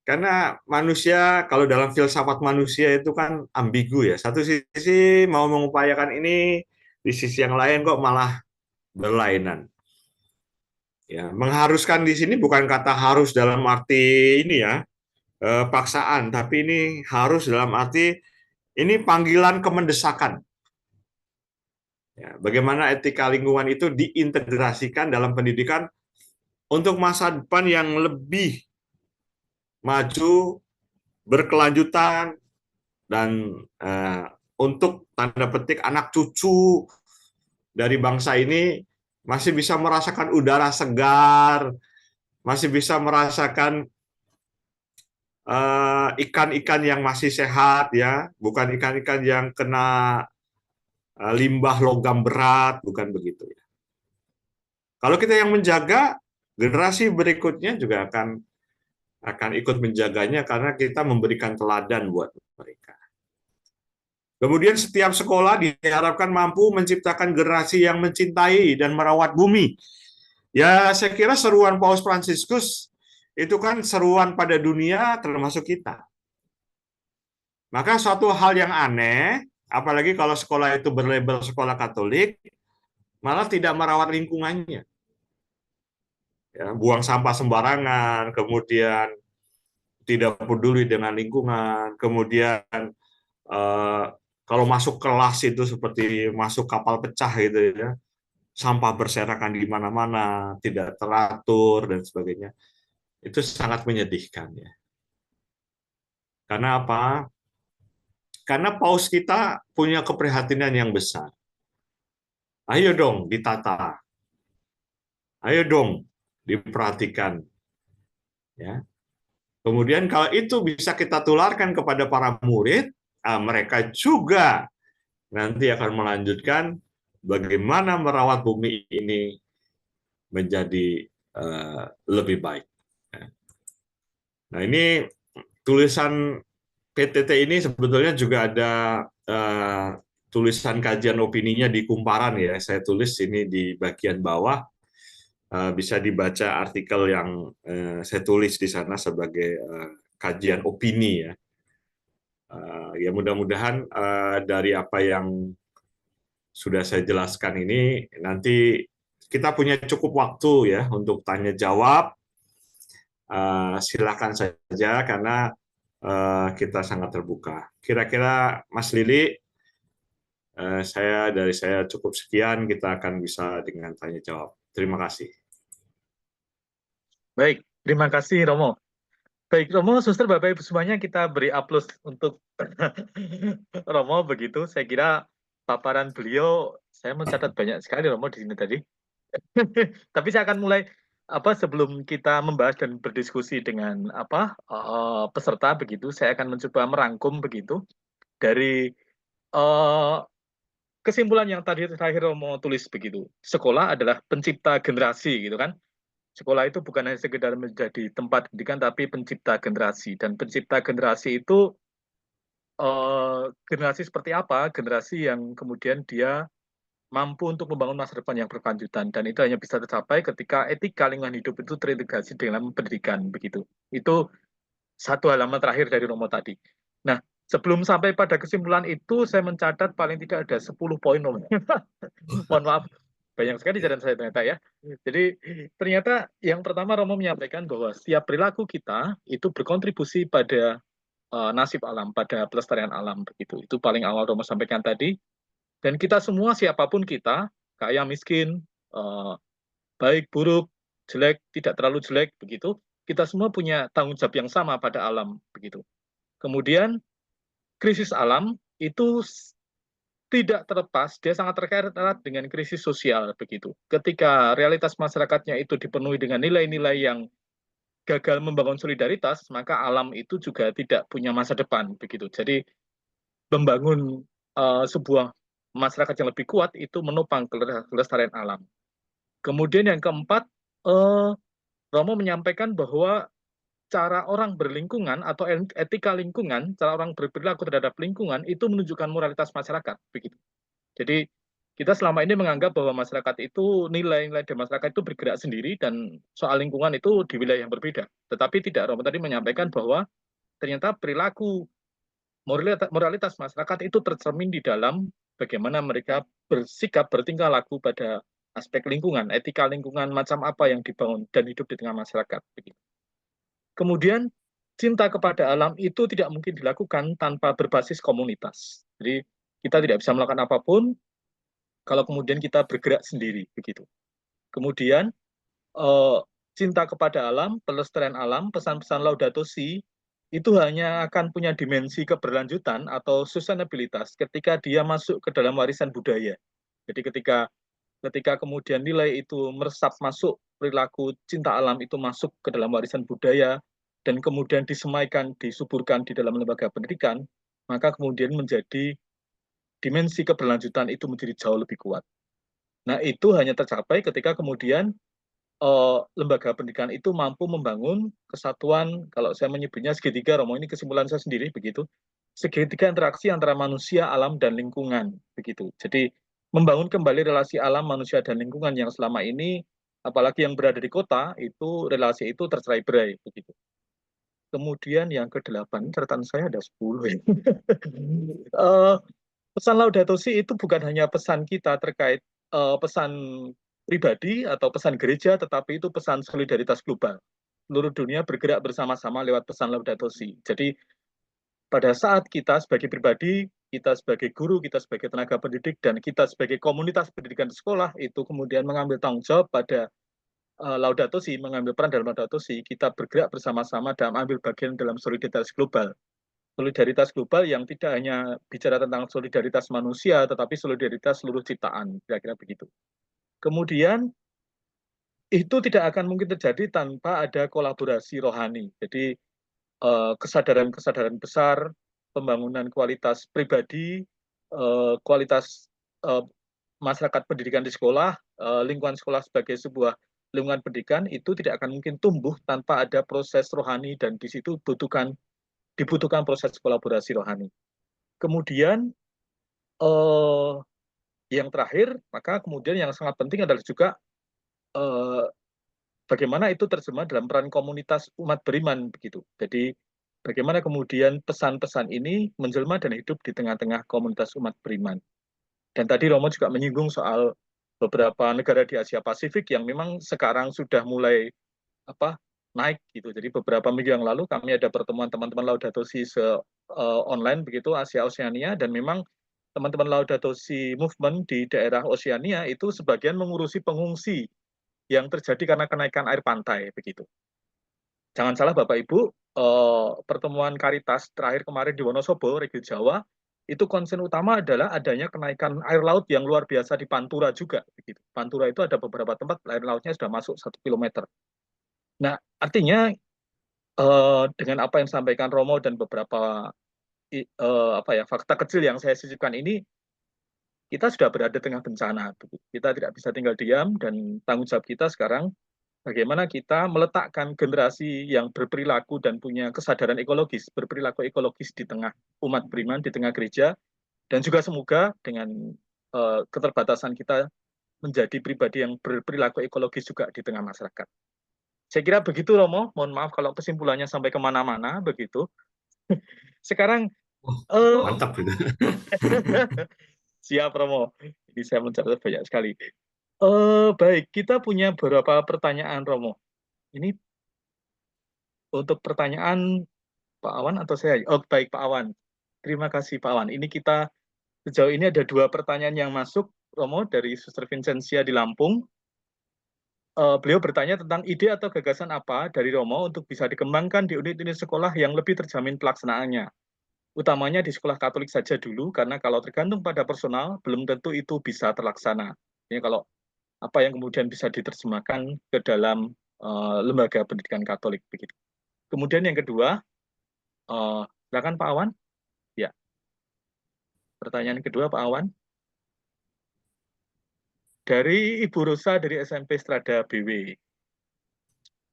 Karena manusia, kalau dalam filsafat manusia itu kan ambigu ya. Satu sisi mau mengupayakan ini, di sisi yang lain kok malah berlainan. Ya, mengharuskan di sini bukan kata harus dalam arti ini ya, paksaan, tapi ini harus dalam arti ini panggilan kemendesakan. Ya, bagaimana etika lingkungan itu diintegrasikan dalam pendidikan untuk masa depan yang lebih maju, berkelanjutan, dan untuk tanda petik anak cucu dari bangsa ini masih bisa merasakan udara segar, masih bisa merasakan ikan-ikan yang masih sehat ya, bukan ikan-ikan yang kena limbah logam berat, bukan begitu ya. Kalau kita yang menjaga, generasi berikutnya juga akan ikut menjaganya karena kita memberikan teladan buat mereka. Kemudian setiap sekolah diharapkan mampu menciptakan generasi yang mencintai dan merawat bumi. Ya, saya kira seruan Paus Fransiskus itu kan seruan pada dunia termasuk kita. Maka suatu hal yang aneh, apalagi kalau sekolah itu berlabel sekolah Katolik, malah tidak merawat lingkungannya. Ya, buang sampah sembarangan, kemudian tidak peduli dengan lingkungan, kemudian kalau masuk kelas itu seperti masuk kapal pecah gitu ya, sampah berserakan di mana-mana, tidak teratur dan sebagainya. Itu sangat menyedihkan ya. Karena apa? Karena paus kita punya keprihatinan yang besar. Ayo dong ditata. Ayo dong diperhatikan. Ya. Kemudian kalau itu bisa kita tularkan kepada para murid, mereka juga nanti akan melanjutkan bagaimana merawat bumi ini menjadi lebih baik. Nah, ini tulisan PTT ini sebetulnya juga ada tulisan kajian opininya di kumparan ya. Saya tulis ini di bagian bawah. Bisa dibaca artikel yang saya tulis di sana sebagai kajian opini ya. Ya mudah-mudahan dari apa yang sudah saya jelaskan ini nanti kita punya cukup waktu ya untuk tanya jawab. Silakan saja karena kita sangat terbuka. Kira-kira Mas Lili, dari saya cukup sekian, kita akan bisa dengan tanya jawab. Terima kasih. Baik, terima kasih Romo. Baik, Romo, suster, Bapak, Ibu semuanya, kita beri aplaus untuk Romo begitu. Saya kira paparan beliau, saya mencatat banyak sekali Romo di sini tadi. Tapi saya akan mulai sebelum kita membahas dan berdiskusi dengan peserta begitu, saya akan mencoba merangkum begitu dari kesimpulan yang terakhir Romo tulis begitu. Sekolah adalah pencipta generasi gitu kan. Sekolah itu bukan hanya sekedar menjadi tempat pendidikan, tapi pencipta generasi. Dan pencipta generasi itu generasi seperti apa? Generasi yang kemudian dia mampu untuk membangun masa depan yang berkelanjutan. Dan itu hanya bisa tercapai ketika etika lingkungan hidup itu terintegrasi dalam pendidikan. Begitu. Itu satu halaman terakhir dari Romo tadi. Nah, sebelum sampai pada kesimpulan itu, saya mencatat paling tidak ada 10 poin, Romo. Mohon maaf, banyak sekali catatan saya ternyata ya. Jadi ternyata yang pertama Romo menyampaikan bahwa setiap perilaku kita itu berkontribusi pada nasib alam, pada pelestarian alam begitu. Itu paling awal Romo sampaikan tadi. Dan kita semua siapapun kita, kaya miskin, baik buruk, jelek, tidak terlalu jelek begitu, kita semua punya tanggung jawab yang sama pada alam begitu. Kemudian krisis alam itu tidak terlepas, dia sangat terkait erat dengan krisis sosial begitu. Ketika realitas masyarakatnya itu dipenuhi dengan nilai-nilai yang gagal membangun solidaritas, maka alam itu juga tidak punya masa depan begitu. Jadi membangun sebuah masyarakat yang lebih kuat itu menopang kelestarian alam. Kemudian yang keempat, Romo menyampaikan bahwa cara orang berlingkungan atau etika lingkungan, cara orang berperilaku terhadap lingkungan itu menunjukkan moralitas masyarakat begitu. Jadi kita selama ini menganggap bahwa masyarakat itu nilai-nilai di masyarakat itu bergerak sendiri dan soal lingkungan itu di wilayah yang berbeda. Tetapi tidak, Romo tadi menyampaikan bahwa ternyata perilaku moralitas masyarakat itu tercermin di dalam bagaimana mereka bersikap, bertingkah laku pada aspek lingkungan, etika lingkungan macam apa yang dibangun dan hidup di tengah masyarakat begitu. Kemudian cinta kepada alam itu tidak mungkin dilakukan tanpa berbasis komunitas. Jadi kita tidak bisa melakukan apapun kalau kemudian kita bergerak sendiri begitu. Kemudian cinta kepada alam, pelestarian alam, pesan-pesan Laudato Si itu hanya akan punya dimensi keberlanjutan atau sustainabilitas ketika dia masuk ke dalam warisan budaya. Jadi ketika kemudian nilai itu meresap masuk, perilaku cinta alam itu masuk ke dalam warisan budaya, dan kemudian disemaikan, disuburkan di dalam lembaga pendidikan, maka kemudian menjadi dimensi keberlanjutan itu menjadi jauh lebih kuat. Nah, itu hanya tercapai ketika kemudian lembaga pendidikan itu mampu membangun kesatuan, kalau saya menyebutnya segitiga, Romo, ini kesimpulan saya sendiri begitu, segitiga interaksi antara manusia, alam, dan lingkungan begitu. Jadi membangun kembali relasi alam, manusia, dan lingkungan yang selama ini, apalagi yang berada di kota, itu relasi itu tercerai-berai begitu. Kemudian yang ke-8, catatan saya ada 10 ya. Pesan Laudato Si itu bukan hanya pesan kita terkait pesan pribadi atau pesan gereja, tetapi itu pesan solidaritas global. Seluruh dunia bergerak bersama-sama lewat pesan Laudato Si. Jadi pada saat kita sebagai pribadi, kita sebagai guru, kita sebagai tenaga pendidik, dan kita sebagai komunitas pendidikan di sekolah, itu kemudian mengambil tanggung jawab pada Laudato Si, mengambil peran dalam Laudato Si, kita bergerak bersama-sama dalam ambil bagian dalam solidaritas global. Solidaritas global yang tidak hanya bicara tentang solidaritas manusia, tetapi solidaritas seluruh ciptaan, kira-kira begitu. Kemudian, itu tidak akan mungkin terjadi tanpa ada kolaborasi rohani. Jadi kesadaran-kesadaran besar, pembangunan kualitas pribadi, kualitas masyarakat pendidikan di sekolah, lingkungan sekolah sebagai sebuah lingkungan pendidikan itu tidak akan mungkin tumbuh tanpa ada proses rohani, dan di situ dibutuhkan proses kolaborasi rohani. Kemudian yang terakhir, maka kemudian yang sangat penting adalah juga bagaimana itu terjemah dalam peran komunitas umat beriman begitu. Jadi bagaimana kemudian pesan-pesan ini menjelma dan hidup di tengah-tengah komunitas umat beriman. Dan tadi Romo juga menyinggung soal beberapa negara di Asia Pasifik yang memang sekarang sudah mulai naik gitu. Jadi beberapa minggu yang lalu kami ada pertemuan teman-teman Laudato Si online begitu Asia Oceania, dan memang teman-teman Laudato Si movement di daerah Oceania itu sebagian mengurusi pengungsi yang terjadi karena kenaikan air pantai begitu. Jangan salah Bapak Ibu, pertemuan Karitas terakhir kemarin di Wonosobo, Regio Jawa, itu concern utama adalah adanya kenaikan air laut yang luar biasa di Pantura juga begitu. Pantura itu ada beberapa tempat air lautnya sudah masuk 1 kilometer. Nah, artinya dengan apa yang disampaikan Romo dan beberapa fakta kecil yang saya sisipkan ini, kita sudah berada tengah bencana. Kita tidak bisa tinggal diam, dan tanggung jawab kita sekarang bagaimana kita meletakkan generasi yang berperilaku dan punya kesadaran ekologis, berperilaku ekologis di tengah umat beriman, di tengah gereja, dan juga semoga dengan keterbatasan kita menjadi pribadi yang berperilaku ekologis juga di tengah masyarakat. Saya kira begitu Romo, mohon maaf kalau kesimpulannya sampai kemana-mana begitu. Sekarang Mantap gitu. Siap Romo, ini saya mencatat banyak sekali. Baik, kita punya beberapa pertanyaan Romo. Ini untuk pertanyaan Pak Awan atau saya? Oh baik Pak Awan, terima kasih Pak Awan. Ini kita sejauh ini ada 2 pertanyaan yang masuk Romo dari Suster Vincentia di Lampung. Beliau bertanya tentang ide atau gagasan apa dari Romo untuk bisa dikembangkan di unit-unit sekolah yang lebih terjamin pelaksanaannya. Utamanya di sekolah Katolik saja dulu, karena kalau tergantung pada personal, belum tentu itu bisa terlaksana. Ini kalau apa yang kemudian bisa diterjemahkan ke dalam lembaga pendidikan Katolik begitu. Kemudian yang kedua, silakan Pak Awan. Ya, pertanyaan kedua Pak Awan. Dari Ibu Rosa dari SMP Strada BW.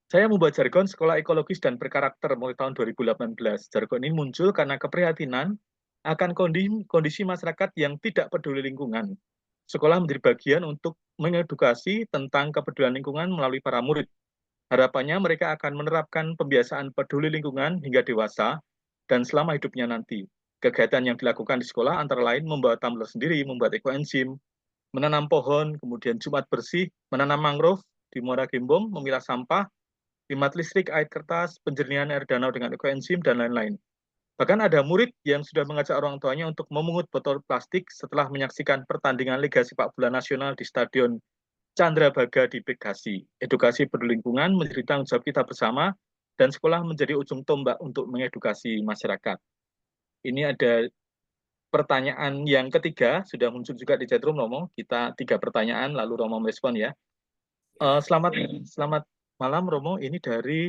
Saya membuat jargon sekolah ekologis dan berkarakter mulai tahun 2018. Jargon ini muncul karena keprihatinan akan kondisi masyarakat yang tidak peduli lingkungan. Sekolah menjadi bagian untuk mengedukasi tentang kepedulian lingkungan melalui para murid. Harapannya mereka akan menerapkan pembiasaan peduli lingkungan hingga dewasa dan selama hidupnya nanti. Kegiatan yang dilakukan di sekolah antara lain membawa tumbler sendiri, membuat ekoenzim, menanam pohon, kemudian Jumat bersih, menanam mangrove di Muara Gembong, memilah sampah, hemat listrik, air kertas, penjernihan air danau dengan ekoenzim, dan lain-lain. Bahkan ada murid yang sudah mengajak orang tuanya untuk memungut botol plastik setelah menyaksikan pertandingan Liga Sepak Bola Nasional di Stadion Candrabaga di Bekasi. Edukasi peduli lingkungan menjadi tanggung jawab kita bersama, dan sekolah menjadi ujung tombak untuk mengedukasi masyarakat. Ini ada pertanyaan yang ketiga, sudah muncul juga di chatroom Romo. Kita 3 pertanyaan, lalu Romo merespon ya. Selamat malam Romo, ini dari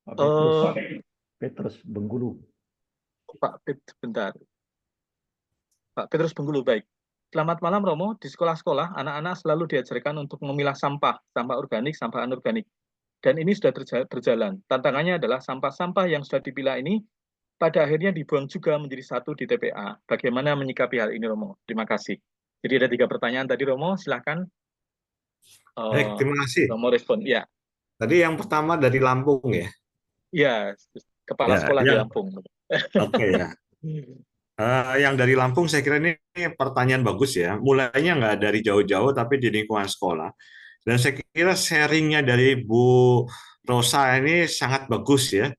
Pak Petrus Bengkulu. Pak Petrus Bengkulu, baik. Selamat malam Romo, di sekolah-sekolah anak-anak selalu diajarkan untuk memilah sampah organik, sampah anorganik. Dan ini sudah berjalan. Tantangannya adalah sampah-sampah yang sudah dipilah ini pada akhirnya dibuang juga menjadi satu di TPA. Bagaimana menyikapi hal ini Romo? Terima kasih. Jadi ada 3 pertanyaan tadi Romo, silakan. Baik, terima kasih. Romo respon. Ya. Tadi yang pertama dari Lampung ya? Ya, kepala sekolah di Lampung. Oke ya. Yang dari Lampung saya kira ini pertanyaan bagus ya. Mulainya nggak dari jauh-jauh tapi di lingkungan sekolah. Dan saya kira sharingnya dari Bu Rosa ini sangat bagus ya.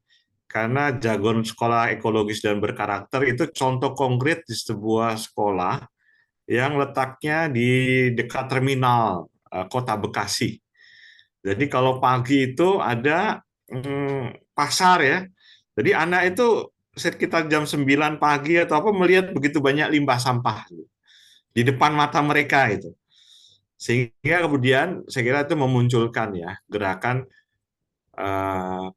Karena jargon sekolah ekologis dan berkarakter itu contoh konkret di sebuah sekolah yang letaknya di dekat terminal Kota Bekasi. Jadi kalau pagi itu ada pasar ya. Jadi anak itu sekitar jam 9 pagi atau apa melihat begitu banyak limbah sampah di depan mata mereka itu. Sehingga kemudian saya kira itu memunculkan ya gerakan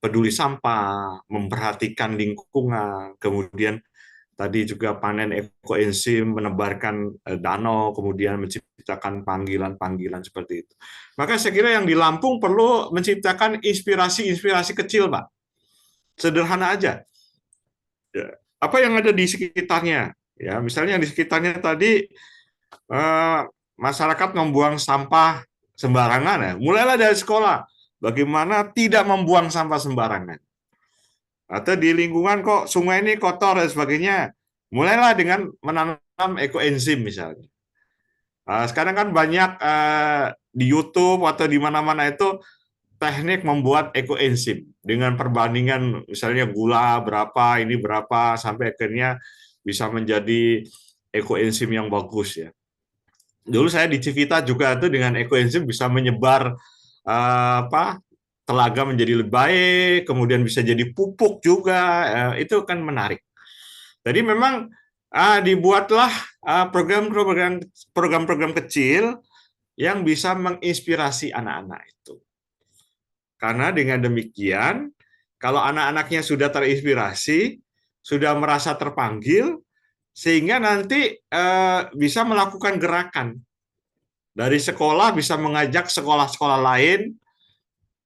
peduli sampah, memperhatikan lingkungan, kemudian tadi juga panen ekoenzim, menebarkan danau, kemudian menciptakan panggilan-panggilan seperti itu. Maka saya kira yang di Lampung perlu menciptakan inspirasi-inspirasi kecil, Pak. Sederhana aja. Ya. Apa yang ada di sekitarnya? Ya, misalnya di sekitarnya tadi masyarakat membuang sampah sembarangan ya. Mulailah dari sekolah. Bagaimana tidak membuang sampah sembarangan. Atau di lingkungan kok sungai ini kotor dan sebagainya. Mulailah dengan menanam ekoenzim misalnya. Sekarang kan banyak di YouTube atau di mana-mana itu teknik membuat ekoenzim dengan perbandingan misalnya gula berapa, ini berapa, sampai akhirnya bisa menjadi ekoenzim yang bagus ya. Dulu saya di Civita juga itu dengan ekoenzim bisa menyebar telaga menjadi lebih baik, kemudian bisa jadi pupuk juga, itu kan menarik. Jadi memang dibuatlah program-program kecil yang bisa menginspirasi anak-anak itu. Karena dengan demikian, kalau anak-anaknya sudah terinspirasi, sudah merasa terpanggil, sehingga nanti bisa melakukan gerakan. Dari sekolah bisa mengajak sekolah-sekolah lain,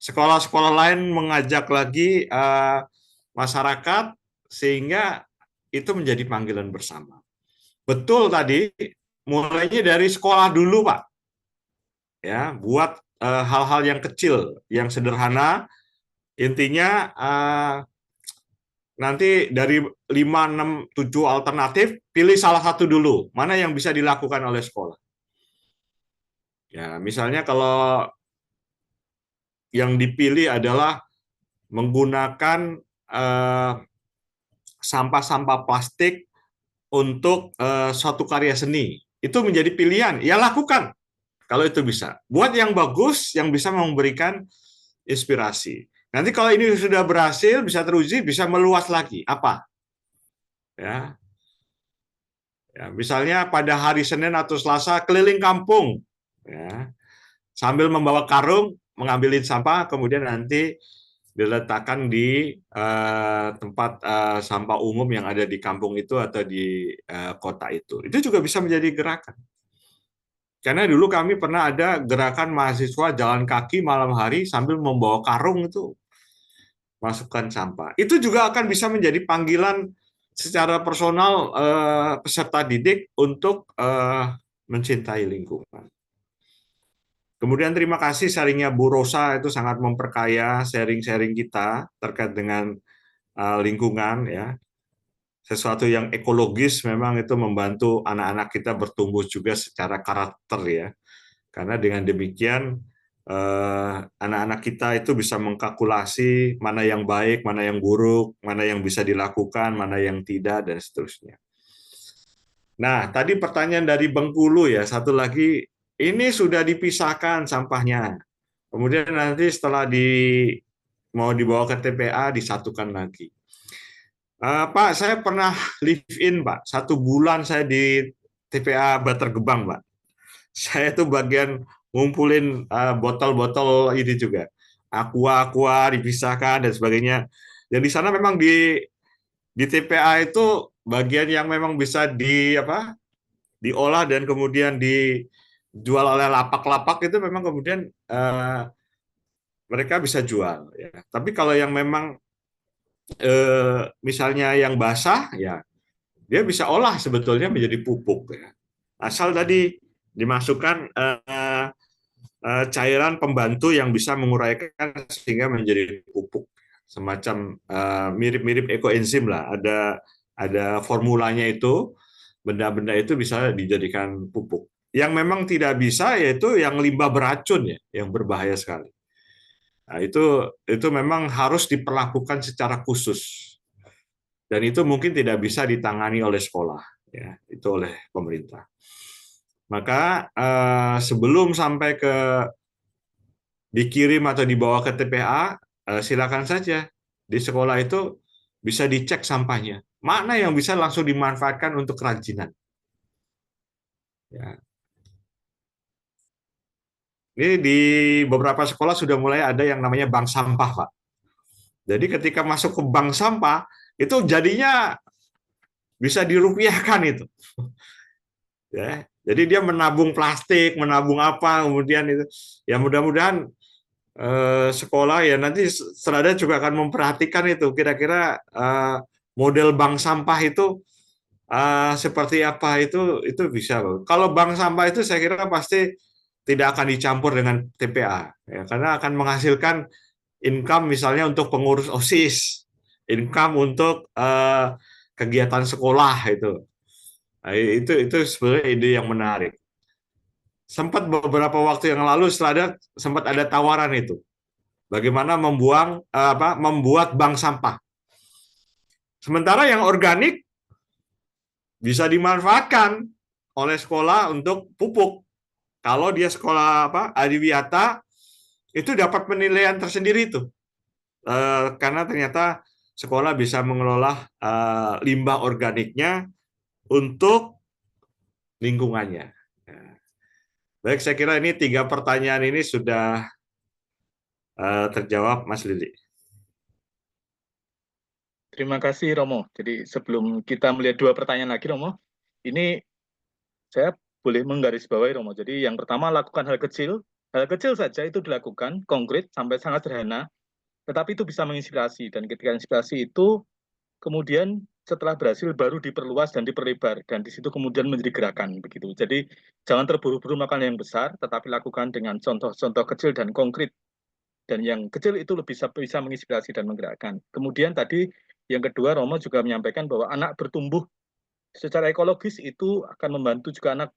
sekolah-sekolah lain mengajak lagi masyarakat, sehingga itu menjadi panggilan bersama. Betul tadi, mulainya dari sekolah dulu, Pak. Ya, buat hal-hal yang kecil, yang sederhana, intinya nanti dari 5, 6, 7 alternatif, pilih salah satu dulu, mana yang bisa dilakukan oleh sekolah. Ya, misalnya kalau yang dipilih adalah menggunakan sampah-sampah plastik untuk suatu karya seni. Itu menjadi pilihan. Ya lakukan kalau itu bisa. Buat yang bagus, yang bisa memberikan inspirasi. Nanti kalau ini sudah berhasil, bisa teruji, bisa meluas lagi. Apa? Ya. Ya, misalnya pada hari Senin atau Selasa keliling kampung. Ya. Sambil membawa karung, mengambilin sampah, kemudian nanti diletakkan di tempat sampah umum yang ada di kampung itu atau di kota itu. Itu juga bisa menjadi gerakan. Karena dulu kami pernah ada gerakan mahasiswa jalan kaki malam hari sambil membawa karung itu masukkan sampah. Itu juga akan bisa menjadi panggilan secara personal peserta didik untuk mencintai lingkungan. Kemudian terima kasih sharingnya Bu Rosa, itu sangat memperkaya sharing-sharing kita terkait dengan lingkungan ya. Sesuatu yang ekologis memang itu membantu anak-anak kita bertumbuh juga secara karakter ya. Karena dengan demikian anak-anak kita itu bisa mengkalkulasi mana yang baik, mana yang buruk, mana yang bisa dilakukan, mana yang tidak, dan seterusnya. Nah, tadi pertanyaan dari Bengkulu ya, satu lagi, ini sudah dipisahkan sampahnya. Kemudian nanti setelah mau dibawa ke TPA, disatukan lagi. Pak, saya pernah live-in, Pak. 1 bulan saya di TPA Bantar Gebang, Pak. Saya tuh bagian ngumpulin botol-botol ini juga. Aqua dipisahkan dan sebagainya. Dan di sana memang di TPA itu bagian yang memang bisa diolah dan kemudian dijual oleh lapak-lapak itu memang kemudian mereka bisa jual. Ya. Tapi kalau yang memang misalnya yang basah, ya dia bisa olah sebetulnya menjadi pupuk. Ya. Asal tadi dimasukkan cairan pembantu yang bisa menguraikan sehingga menjadi pupuk. Semacam mirip-mirip ekoenzim lah. Ada formulanya itu, benda-benda itu bisa dijadikan pupuk. Yang memang tidak bisa yaitu yang limbah beracun ya, yang berbahaya sekali. Nah, itu memang harus diperlakukan secara khusus. Dan itu mungkin tidak bisa ditangani oleh sekolah, ya, itu oleh pemerintah. Maka sebelum sampai dikirim atau dibawa ke TPA, silakan saja di sekolah itu bisa dicek sampahnya. Mana yang bisa langsung dimanfaatkan untuk kerajinan. Ya. Ini di beberapa sekolah sudah mulai ada yang namanya bank sampah, Pak. Jadi ketika masuk ke bank sampah, itu jadinya bisa dirupiahkan itu. Ya, jadi dia menabung plastik, menabung apa, kemudian itu. Ya mudah-mudahan sekolah ya nanti Strada juga akan memperhatikan itu kira-kira model bank sampah itu seperti apa itu bisa loh. Kalau bank sampah itu saya kira pasti tidak akan dicampur dengan TPA ya, karena akan menghasilkan income misalnya untuk pengurus OSIS, income untuk kegiatan sekolah itu. Nah, itu sebenarnya ide yang menarik. Sempat beberapa waktu yang lalu Strada sempat ada tawaran itu. Bagaimana membuat bank sampah. Sementara yang organik bisa dimanfaatkan oleh sekolah untuk pupuk. Kalau dia sekolah adiwiyata itu dapat penilaian tersendiri itu. Karena ternyata sekolah bisa mengelola limbah organiknya untuk lingkungannya. Baik, saya kira ini 3 pertanyaan ini sudah terjawab, Mas Lili. Terima kasih Romo. Jadi sebelum kita melihat 2 pertanyaan lagi Romo, ini saya boleh menggarisbawahi Romo. Jadi yang pertama lakukan hal kecil saja itu dilakukan, konkret sampai sangat sederhana, tetapi itu bisa menginspirasi dan ketika inspirasi itu kemudian setelah berhasil baru diperluas dan diperlebar dan di situ kemudian menjadi gerakan begitu. Jadi jangan terburu-buru melakukan yang besar, tetapi lakukan dengan contoh-contoh kecil dan konkret. Dan yang kecil itu lebih bisa menginspirasi dan menggerakkan. Kemudian tadi yang kedua Romo juga menyampaikan bahwa anak bertumbuh secara ekologis itu akan membantu juga anak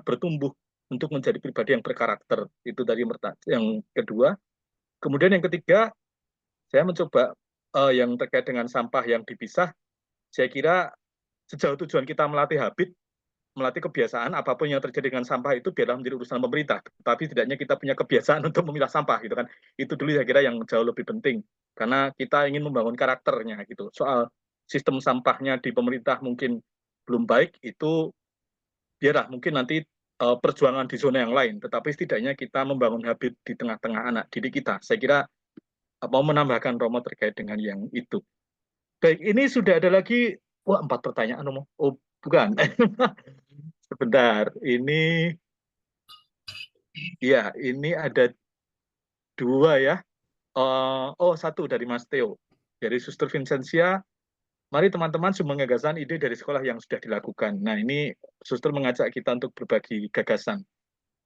bertumbuh untuk menjadi pribadi yang berkarakter. Itu dari yang kedua. Kemudian yang ketiga, saya mencoba yang terkait dengan sampah yang dipisah. Saya kira sejauh tujuan kita melatih habit, melatih kebiasaan, apapun yang terjadi dengan sampah itu biarlah menjadi urusan pemerintah. Tapi tidaknya kita punya kebiasaan untuk memilah sampah, gitu kan? Itu dulu saya kira yang jauh lebih penting, karena kita ingin membangun karakternya, gitu. Soal sistem sampahnya di pemerintah mungkin belum baik, itu biarlah mungkin nanti perjuangan di zona yang lain. Tetapi setidaknya kita membangun habit di tengah-tengah anak didik kita. Saya kira mau menambahkan Romo terkait dengan yang itu. Baik, ini sudah ada lagi, 4 pertanyaan Romo. Oh, bukan. Sebentar, ini ada 2 ya. Satu dari Mas Theo. Dari Suster Vincentia, mari teman-teman semua gagasan ide dari sekolah yang sudah dilakukan. Nah, ini Suster mengajak kita untuk berbagi gagasan.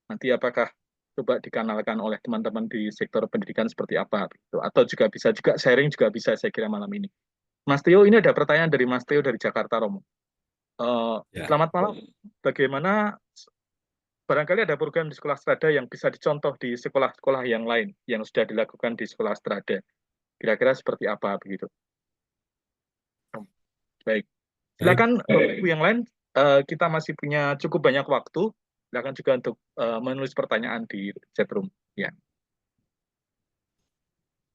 Nanti apakah coba dikanalkan oleh teman-teman di sektor pendidikan seperti apa? Gitu. Atau juga bisa juga sharing juga bisa saya kira malam ini. Mas Theo, ini ada pertanyaan dari Mas Theo dari Jakarta, Romo. Selamat malam. Bagaimana barangkali ada program di sekolah Strada yang bisa dicontoh di sekolah-sekolah yang lain yang sudah dilakukan di sekolah Strada. Kira-kira seperti apa begitu? Baik. Silakan Ibu yang lain, kita masih punya cukup banyak waktu. Silakan juga untuk menulis pertanyaan di chat room. Ya.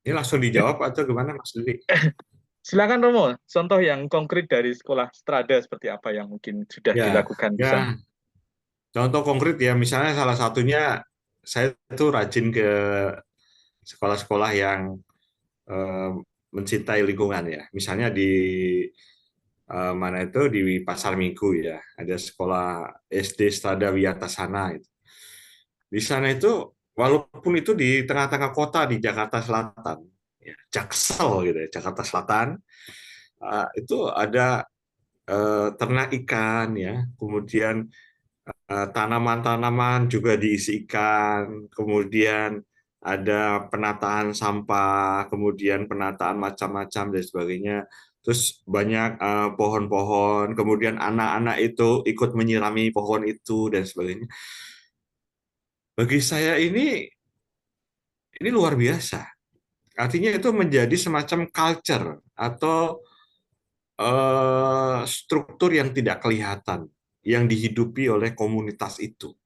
Ini langsung dijawab atau gimana, Mas Lili? Silakan Romo, contoh yang konkret dari sekolah Strada seperti apa yang mungkin sudah dilakukan di sana. Contoh konkret ya, misalnya salah satunya saya tuh rajin ke sekolah-sekolah yang mencintai lingkungan ya. Misalnya di mana itu di Pasar Minggu ya, ada sekolah SD Strada Wiyatasana itu. Di sana itu walaupun itu di tengah-tengah kota di Jakarta Selatan, ya, Jaksel gitu ya, Jakarta Selatan, itu ada ternak ikan ya, kemudian tanaman-tanaman juga diisi ikan, kemudian ada penataan sampah, kemudian penataan macam-macam dan sebagainya. Terus banyak pohon-pohon, kemudian anak-anak itu ikut menyirami pohon itu dan sebagainya. Bagi saya ini luar biasa. Artinya itu menjadi semacam culture atau struktur yang tidak kelihatan yang dihidupi oleh komunitas itu.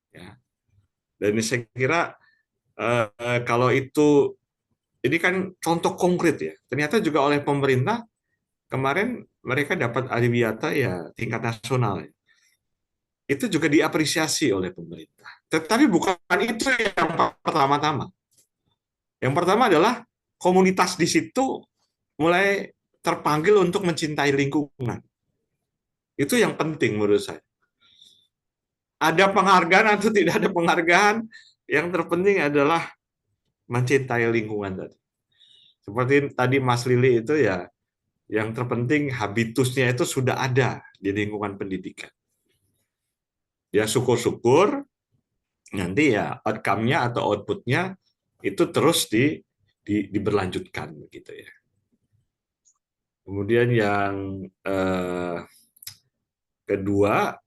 Ya. Dan saya kira kalau itu, ini kan contoh konkret ya. Ternyata juga oleh pemerintah kemarin mereka dapat adiwiyata ya tingkat nasional. itu juga diapresiasi oleh pemerintah. Tetapi bukan itu yang pertama-tama. Yang pertama adalah komunitas di situ mulai terpanggil untuk mencintai lingkungan. Itu yang penting menurut saya. Ada penghargaan atau tidak ada penghargaan, yang terpenting adalah mencintai lingkungan tadi. Seperti tadi Mas Lili itu ya, yang terpenting habitusnya itu sudah ada di lingkungan pendidikan. Ya syukur-syukur nanti ya outcome-nya atau output-nya itu terus diberlanjutkan begitu ya. Kemudian yang kedua,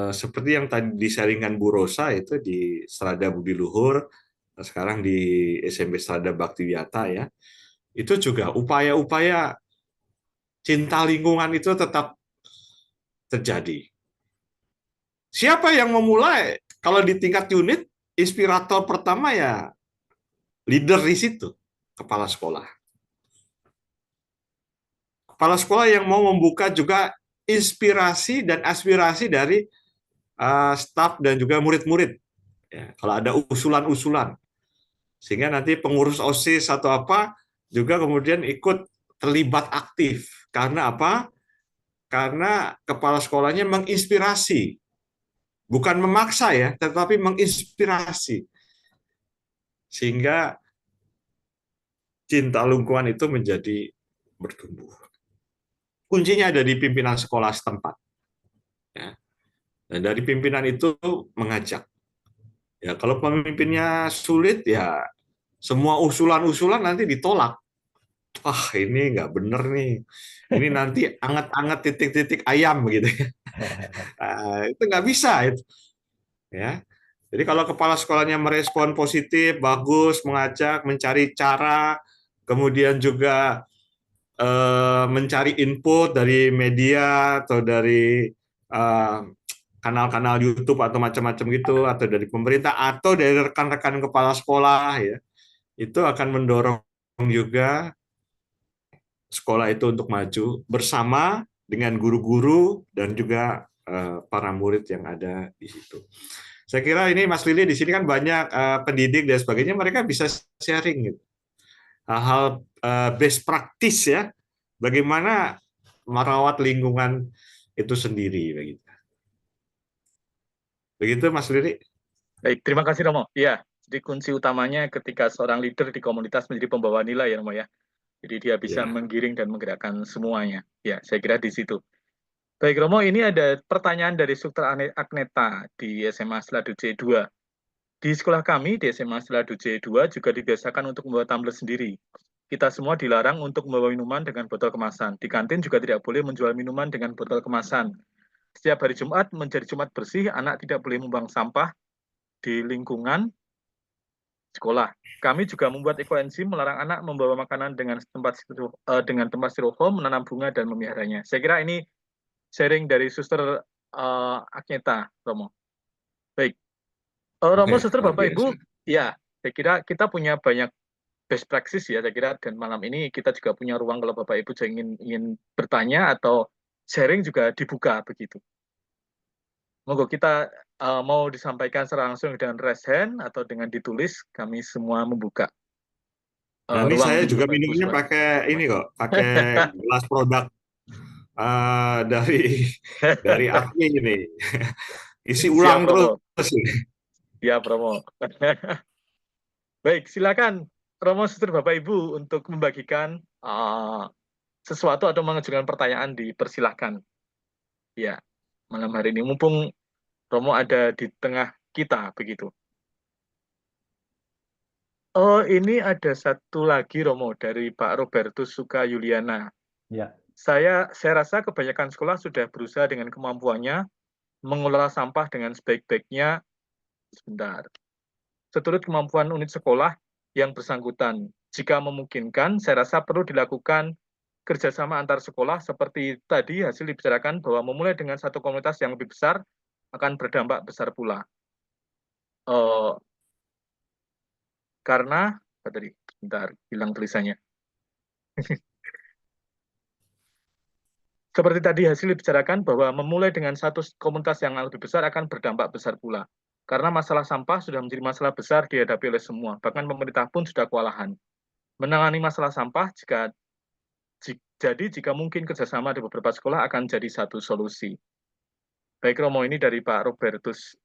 seperti yang tadi disaringkan Bu Rosa itu di Strada Budi Luhur, sekarang di SMP Strada Baktiwiyata ya, itu juga upaya-upaya cinta lingkungan itu tetap terjadi. Siapa yang memulai? Kalau di tingkat unit, inspirator pertama ya leader di situ, kepala sekolah. Kepala sekolah yang mau membuka juga inspirasi dan aspirasi dari staf dan juga murid-murid. Ya, kalau ada usulan-usulan, sehingga nanti pengurus OSIS atau apa juga kemudian ikut terlibat aktif. Karena apa? Karena kepala sekolahnya menginspirasi, bukan memaksa ya, tetapi menginspirasi, sehingga cinta lingkungan itu menjadi bertumbuh. Kuncinya ada di pimpinan sekolah setempat. Ya. Dan dari pimpinan itu mengajak. Ya, kalau pemimpinnya sulit, ya semua usulan-usulan nanti ditolak. Wah, ini nggak bener nih. Ini nanti anget-anget titik-titik ayam gitu. Itu nggak bisa. Itu. Ya. Jadi kalau kepala sekolahnya merespon positif, bagus, mengajak, mencari cara, kemudian juga mencari input dari media atau dari kanal-kanal YouTube atau macam-macam gitu, atau dari pemerintah atau dari rekan-rekan kepala sekolah ya, itu akan mendorong juga sekolah itu untuk maju bersama dengan guru-guru dan juga para murid yang ada di situ. Saya kira ini Mas Lili di sini kan banyak pendidik dan sebagainya, mereka bisa sharing gitu. Hal-hal best practice ya, bagaimana merawat lingkungan itu sendiri begitu. Begitu Mas Lili. Baik, terima kasih Romo. Iya, jadi kunci utamanya ketika seorang leader di komunitas menjadi pembawa nilai ya Romo ya. Jadi dia bisa Ya. menggiring dan menggerakkan semuanya. Ya, saya kira di situ. Baik Romo, ini ada pertanyaan dari Sukter Agneta di SMA Seladu C2. Di sekolah kami di SMA Seladu C2 juga dibiasakan untuk membawa tumbler sendiri. Kita semua dilarang untuk membawa minuman dengan botol kemasan. Di kantin juga tidak boleh menjual minuman dengan botol kemasan. Setiap hari Jumat menjadi Jumat bersih, anak tidak boleh membuang sampah di lingkungan sekolah. Kami juga membuat ekoenzim melarang anak membawa makanan dengan tempat styrofoam, menanam bunga dan memeliharanya. Saya kira ini sharing dari Suster Agneta, Romo. Baik, Romo, Suster, Bapak, Ibu, ya, saya kira kita punya banyak best practice ya, saya kira, dan malam ini kita juga punya ruang kalau Bapak Ibu ingin bertanya atau sharing juga dibuka begitu. Monggo kita mau disampaikan secara langsung dengan raise hand atau dengan ditulis, kami semua membuka. Nah, ini saya juga Bapak Ibu minumnya semua. pakai ini kok, pakai gelas produk dari Acme ini. Isi ulang Siap, Romo. terus ini. Siap, Romo. Baik, silakan Romo, Suster, Bapak Ibu untuk membagikan sesuatu atau mengajukan pertanyaan, dipersilahkan. Ya, malam hari ini mumpung Romo ada di tengah kita begitu. Oh, ini ada satu lagi Romo dari Pak Robertus Suka Yuliana. Ya. Saya rasa kebanyakan sekolah sudah berusaha dengan kemampuannya mengelola sampah dengan sebaik-baiknya. Sebentar. Seturut kemampuan unit sekolah yang bersangkutan. Jika memungkinkan, saya rasa perlu dilakukan kerjasama antar sekolah seperti tadi hasil dibicarakan bahwa memulai dengan satu komunitas yang lebih besar akan berdampak besar pula. Karena tadi bentar hilang tulisannya. seperti tadi hasil dibicarakan bahwa memulai dengan satu komunitas yang lebih besar akan berdampak besar pula. Karena masalah sampah sudah menjadi masalah besar dihadapi oleh semua, bahkan pemerintah pun sudah kewalahan. Menangani masalah sampah jadi jika mungkin kerjasama di beberapa sekolah akan jadi satu solusi. Baik Romo, ini dari Pak Robertus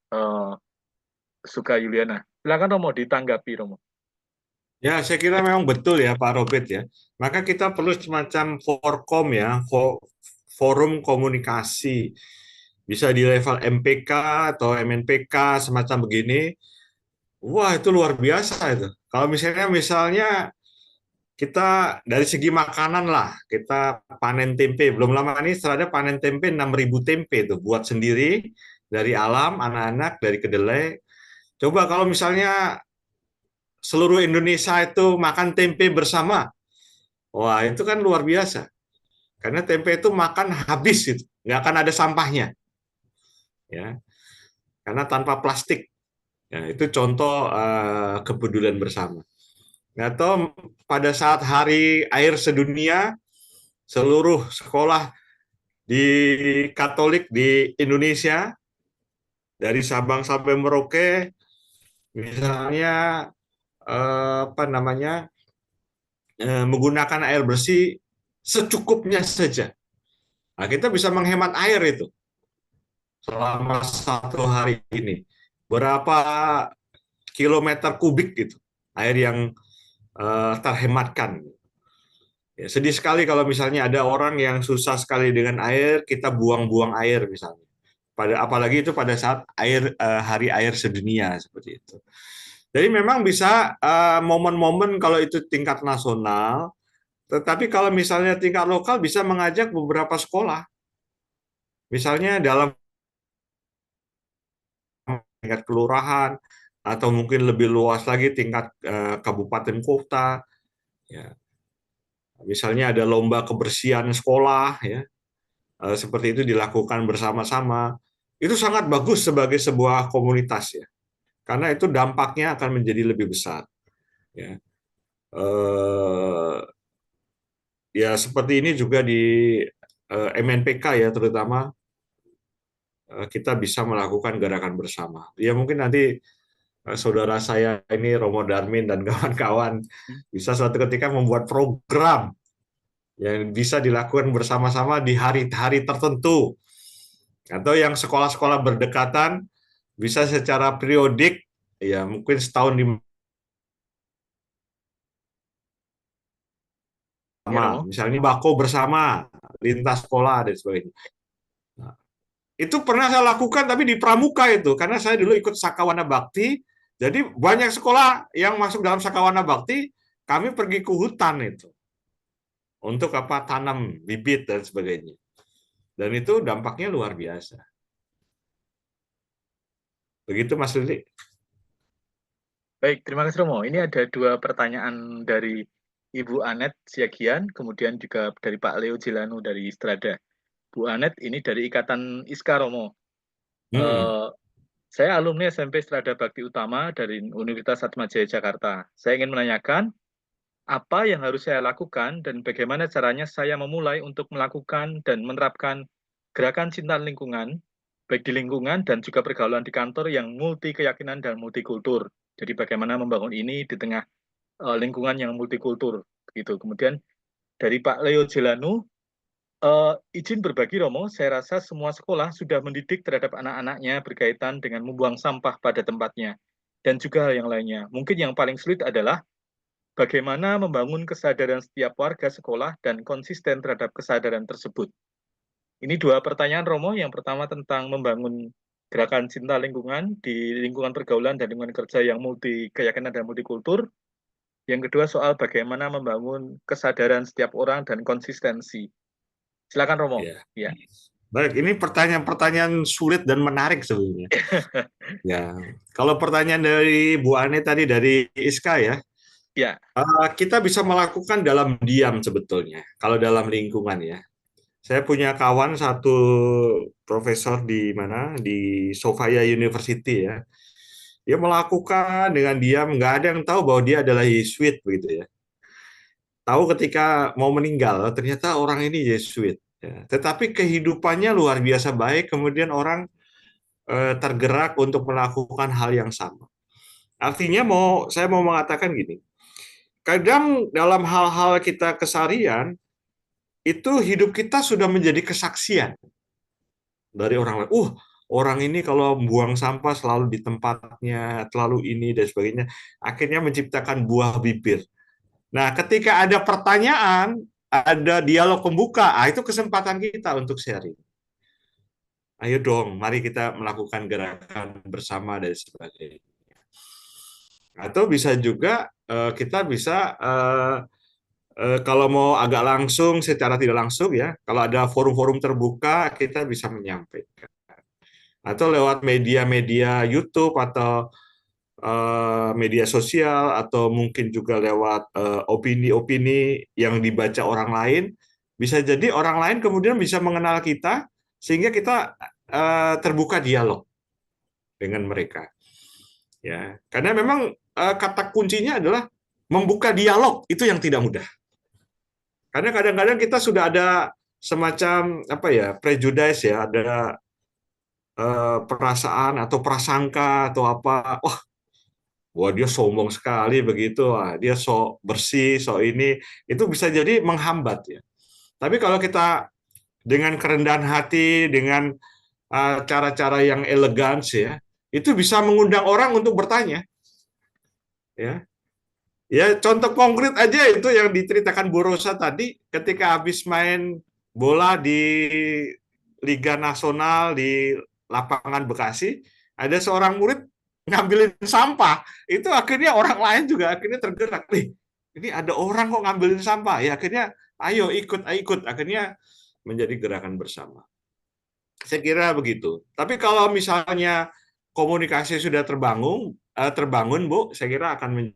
Suka Yuliana. Silakan Romo, ditanggapi Romo. Ya, saya kira memang betul ya Pak Robert ya. Maka kita perlu semacam forkom ya, forum komunikasi. Bisa di level MPK atau MNPK semacam begini. Wah, itu luar biasa itu. Kalau misalnya kita dari segi makanan lah, kita panen tempe. Belum lama ini serada panen tempe 6.000 tempe itu buat sendiri dari alam, anak-anak dari kedelai. Coba kalau misalnya seluruh Indonesia itu makan tempe bersama, wah itu kan luar biasa. Karena tempe itu makan habis itu, nggak akan ada sampahnya, ya. Karena tanpa plastik. Ya, itu contoh kepedulian bersama. Atau pada saat Hari Air Sedunia, seluruh sekolah di Katolik di Indonesia dari Sabang sampai Merauke, misalnya menggunakan air bersih secukupnya saja. Nah, kita bisa menghemat air itu selama 1 hari ini. Berapa kilometer kubik gitu air yang terhematkan. Ya, sedih sekali kalau misalnya ada orang yang susah sekali dengan air, kita buang-buang air misalnya. Apalagi itu pada saat Hari Air Sedunia seperti itu. Jadi memang bisa momen-momen kalau itu tingkat nasional, tetapi kalau misalnya tingkat lokal bisa mengajak beberapa sekolah. Misalnya dalam tingkat kelurahan atau mungkin lebih luas lagi tingkat kabupaten kota. Ya. Misalnya ada lomba kebersihan sekolah, ya, seperti itu dilakukan bersama-sama. Itu sangat bagus sebagai sebuah komunitas, ya, karena itu dampaknya akan menjadi lebih besar. Ya, ya seperti ini juga di MNPK ya, terutama kita bisa melakukan gerakan bersama. Ya mungkin nanti saudara saya ini Romo Darmin dan kawan-kawan bisa suatu ketika membuat program yang bisa dilakukan bersama-sama di hari-hari tertentu, atau yang sekolah-sekolah berdekatan bisa secara periodik, ya mungkin setahun misalnya bako bersama lintas sekolah dan sebagainya. Nah, itu pernah saya lakukan tapi di Pramuka itu, karena saya dulu ikut Sakawana Bakti, jadi banyak sekolah yang masuk dalam Sakawana Bakti, kami pergi ke hutan itu untuk tanam bibit dan sebagainya. Dan itu dampaknya luar biasa. Begitu Mas Lili. Baik, terima kasih Romo. Ini ada 2 pertanyaan dari Ibu Anet Siagian, kemudian juga dari Pak Leo Jilanu dari Strada. Bu Anet ini dari Ikatan Iska Romo. Saya alumni SMP Strada Bakti Utama dari Universitas Atmajaya Jakarta. Saya ingin menanyakan apa yang harus saya lakukan dan bagaimana caranya saya memulai untuk melakukan dan menerapkan gerakan cinta lingkungan, baik di lingkungan dan juga pergaulan di kantor yang multi keyakinan dan multikultur. Jadi bagaimana membangun ini di tengah lingkungan yang multikultur, gitu. Kemudian dari Pak Leo Jelanu, izin berbagi Romo, saya rasa semua sekolah sudah mendidik terhadap anak-anaknya berkaitan dengan membuang sampah pada tempatnya dan juga hal yang lainnya. Mungkin yang paling sulit adalah bagaimana membangun kesadaran setiap warga sekolah dan konsisten terhadap kesadaran tersebut. Ini 2 pertanyaan Romo. Yang pertama tentang membangun gerakan cinta lingkungan di lingkungan pergaulan dan lingkungan kerja yang multi keyakinan dan multikultur. Yang kedua soal bagaimana membangun kesadaran setiap orang dan konsistensi. Silakan Romo. Ya. Baik, ini pertanyaan-pertanyaan sulit dan menarik sebenarnya. Ya, kalau pertanyaan dari Bu Ane tadi dari Iska ya. Ya. Kita bisa melakukan dalam diam sebetulnya. Kalau dalam lingkungan ya. Saya punya kawan satu profesor di Sofia University ya. Dia melakukan dengan diam, nggak ada yang tahu bahwa dia adalah Yesuit begitu ya. Tahu ketika mau meninggal, ternyata orang ini Yesuit. Ya, tetapi kehidupannya luar biasa baik, kemudian orang tergerak untuk melakukan hal yang sama. Artinya saya mau mengatakan gini, kadang dalam hal-hal kita keseharian, itu hidup kita sudah menjadi kesaksian dari orang lain. Orang ini kalau buang sampah selalu di tempatnya, selalu ini dan sebagainya, akhirnya menciptakan buah bibir. Nah, ketika ada pertanyaan, ada dialog pembuka, itu kesempatan kita untuk sharing. Ayo dong, mari kita melakukan gerakan bersama dan sebagainya. Atau bisa juga kita bisa kalau mau agak langsung, secara tidak langsung ya, kalau ada forum-forum terbuka, kita bisa menyampaikan. Atau lewat media-media YouTube atau media sosial, atau mungkin juga lewat opini-opini yang dibaca orang lain, bisa jadi orang lain kemudian bisa mengenal kita, sehingga kita terbuka dialog dengan mereka. Ya, karena memang kata kuncinya adalah membuka dialog, itu yang tidak mudah. Karena kadang-kadang kita sudah ada semacam prejudice ya, ada perasaan atau prasangka atau apa, wah dia sombong sekali begitu, dia sok bersih, sok ini, itu bisa jadi menghambat ya. Tapi kalau kita dengan kerendahan hati, dengan cara-cara yang elegan ya, itu bisa mengundang orang untuk bertanya. Ya, contoh konkret aja itu yang diceritakan Bu Rosa tadi, ketika habis main bola di Liga Nasional di lapangan Bekasi, ada seorang murid ngambilin sampah, itu akhirnya orang lain juga akhirnya tergerak, ini ada orang kok ngambilin sampah, ya akhirnya ayo ikut, akhirnya menjadi gerakan bersama. Saya kira begitu. Tapi kalau misalnya komunikasi sudah terbangun, Bu, saya kira akan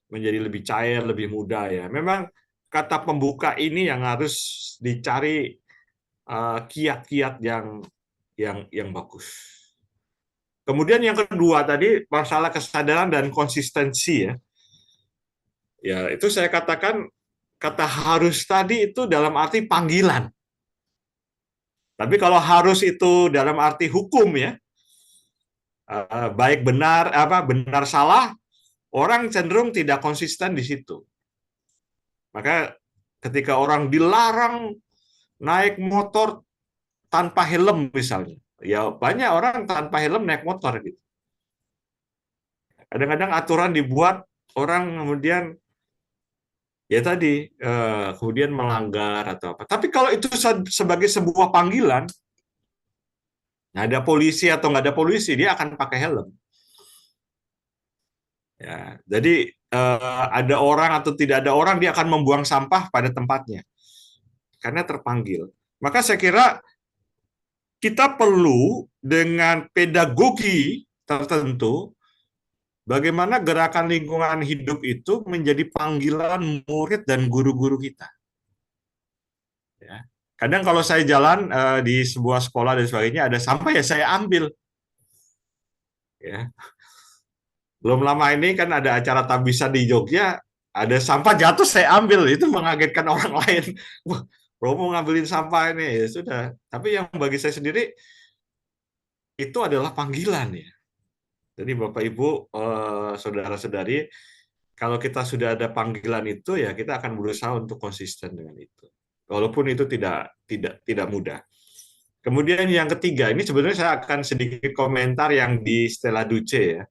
menjadi lebih cair, lebih mudah ya. Memang kata pembuka ini yang harus dicari kiat-kiat yang bagus. Kemudian yang kedua tadi masalah kesadaran dan konsistensi ya. Ya, itu saya katakan kata harus tadi itu dalam arti panggilan. Tapi kalau harus itu dalam arti hukum ya, baik benar salah, orang cenderung tidak konsisten di situ. Maka ketika orang dilarang naik motor tanpa helm misalnya, ya banyak orang tanpa helm naik motor gitu. Kadang-kadang aturan dibuat, orang kemudian ya tadi kemudian melanggar atau apa. Tapi kalau itu sebagai sebuah panggilan, nggak ada polisi atau nggak ada polisi, dia akan pakai helm. Ya, jadi ada orang atau tidak ada orang, dia akan membuang sampah pada tempatnya karena terpanggil. Maka saya kira kita perlu dengan pedagogi tertentu bagaimana gerakan lingkungan hidup itu menjadi panggilan murid dan guru-guru kita. Ya. Kadang kalau saya jalan di sebuah sekolah dan sebagainya, ada sampah ya saya ambil. Ya. Belum lama ini kan ada acara tabisan di Jogja, ada sampah jatuh saya ambil, itu mengagetkan orang lain. Wah, Romo ngambilin sampah ini, ya sudah. Tapi yang bagi saya sendiri itu adalah panggilan ya. Jadi Bapak Ibu, saudara-saudari, kalau kita sudah ada panggilan itu ya kita akan berusaha untuk konsisten dengan itu. Walaupun itu tidak mudah. Kemudian yang ketiga, ini sebenarnya saya akan sedikit komentar yang di Stella Duce ya.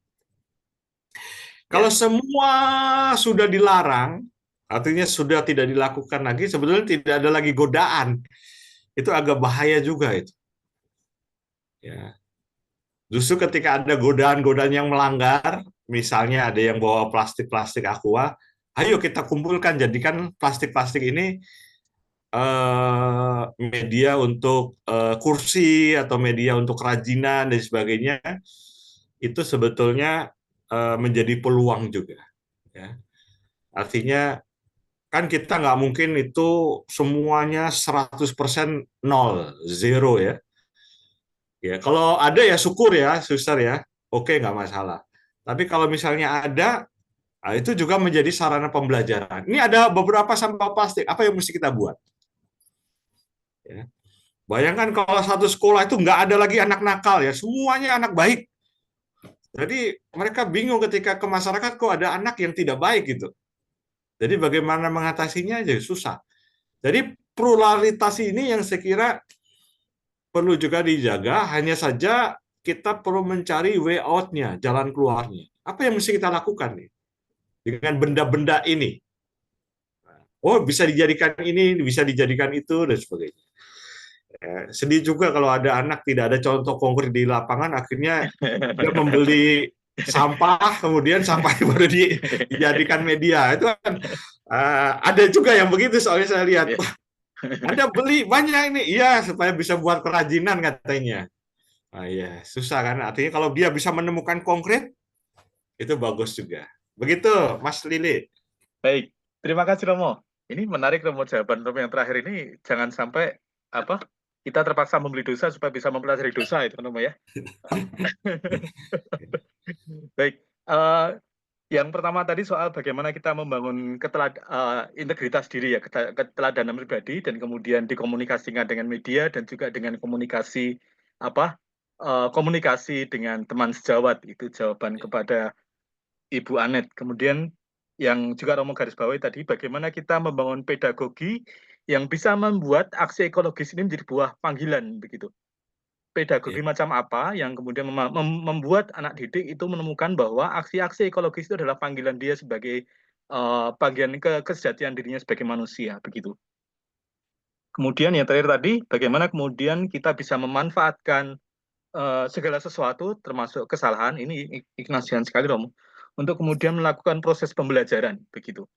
Kalau semua sudah dilarang, artinya sudah tidak dilakukan lagi, sebetulnya tidak ada lagi godaan. Itu agak bahaya juga itu. Ya. Justru ketika ada godaan-godaan yang melanggar, misalnya ada yang bawa plastik-plastik aqua, ayo kita kumpulkan, jadikan plastik-plastik ini media untuk kursi atau media untuk kerajinan dan sebagainya. Itu sebetulnya menjadi peluang juga. Ya. Artinya kan kita nggak mungkin itu semuanya 100% nol, zero ya. Ya, kalau ada ya syukur ya, suster ya, oke nggak masalah. Tapi kalau misalnya ada, itu juga menjadi sarana pembelajaran. Ini ada beberapa sampah plastik, apa yang mesti kita buat? Ya. Bayangkan kalau satu sekolah itu nggak ada lagi anak nakal ya, semuanya anak baik. Jadi mereka bingung ketika ke masyarakat kok ada anak yang tidak baik gitu. Jadi bagaimana mengatasinya aja susah. Jadi pluralitas ini yang saya kira perlu juga dijaga, hanya saja kita perlu mencari way out-nya, jalan keluarnya. Apa yang mesti kita lakukan nih dengan benda-benda ini? Oh, bisa dijadikan ini, bisa dijadikan itu, dan sebagainya. Sedih juga kalau ada anak tidak ada contoh konkret di lapangan, akhirnya dia membeli sampah, kemudian sampahnya baru dijadikan media. Itu kan ada juga yang begitu, soalnya saya lihat. Wah, Anda beli banyak ini, iya supaya bisa buat kerajinan katanya. Ya susah kan. Artinya kalau dia bisa menemukan konkret, itu bagus juga. Begitu, Mas Lili. Baik, terima kasih Romo. Ini menarik Romo, jawaban Romo yang terakhir ini, jangan sampai apa kita terpaksa membeli dosa supaya bisa mempelajari dosa itu Romo ya. Baik, yang pertama tadi soal bagaimana kita membangun integritas diri ya, keteladanan pribadi, dan kemudian dikomunikasikan dengan media dan juga dengan komunikasi komunikasi dengan teman sejawat, itu jawaban kepada Ibu Anet. Kemudian yang juga Romo garis bawahi tadi, bagaimana kita membangun pedagogi yang bisa membuat aksi ekologis ini menjadi buah panggilan begitu. Pedagogi macam apa yang kemudian membuat anak didik itu menemukan bahwa aksi-aksi ekologis itu adalah panggilan dia sebagai bagian kesejatian dirinya sebagai manusia begitu. Kemudian yang terakhir tadi, bagaimana kemudian kita bisa memanfaatkan segala sesuatu termasuk kesalahan, ini Ignatian sekali Romo, untuk kemudian melakukan proses pembelajaran begitu.